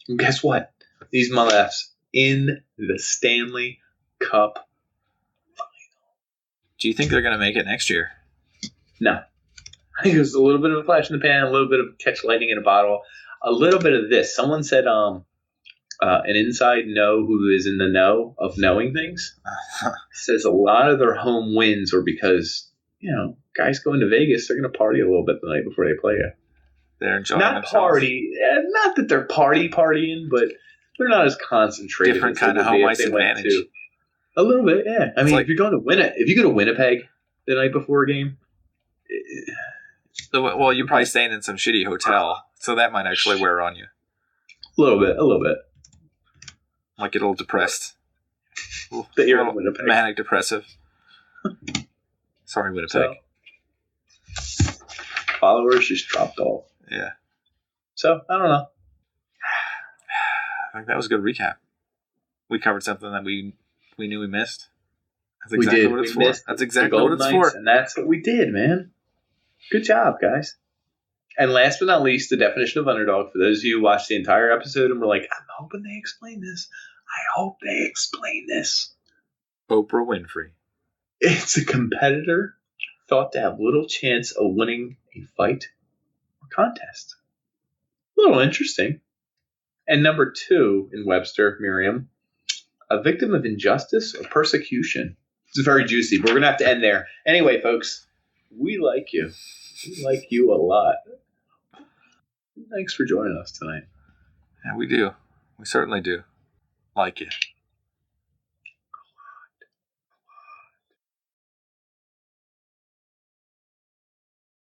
And guess what? These mother F's in the Stanley Cup final. Do you think they're going to make it next year? No. I think it was a little bit of a flash in the pan, a little bit of catch lightning in a bottle, a little bit of this. Someone said an inside know who is in the know of knowing things says a lot of their home wins were because, guys going to Vegas, they're going to party a little bit the night before they play it. They're enjoying themselves. Not that they're partying, but they're not as concentrated. Different kind of home ice advantage. A little bit, yeah. I mean, if you're going to win it, if you go to Winnipeg the night before a game. Well, you're probably staying in some shitty hotel, so that might actually wear on you. A little bit. Might get a little depressed. That you're in Winnipeg. Manic depressive. Sorry, Winnipeg. So, followers just dropped off. Yeah. So, I don't know. I think that was a good recap. We covered something that we knew we missed. That's exactly we did. What it's for. That's exactly what it's for. And that's what we did, man. Good job, guys. And last but not least, the definition of underdog. For those of you who watched the entire episode and were like, I'm hoping they explain this. I hope they explain this. Oprah Winfrey. It's a competitor thought to have little chance of winning a fight or contest. A little interesting. And number 2 in Webster, Merriam, a victim of injustice or persecution. It's very juicy, but we're going to have to end there. Anyway, folks, we like you. We like you a lot. Thanks for joining us tonight. Yeah, we do. We certainly do. Like you.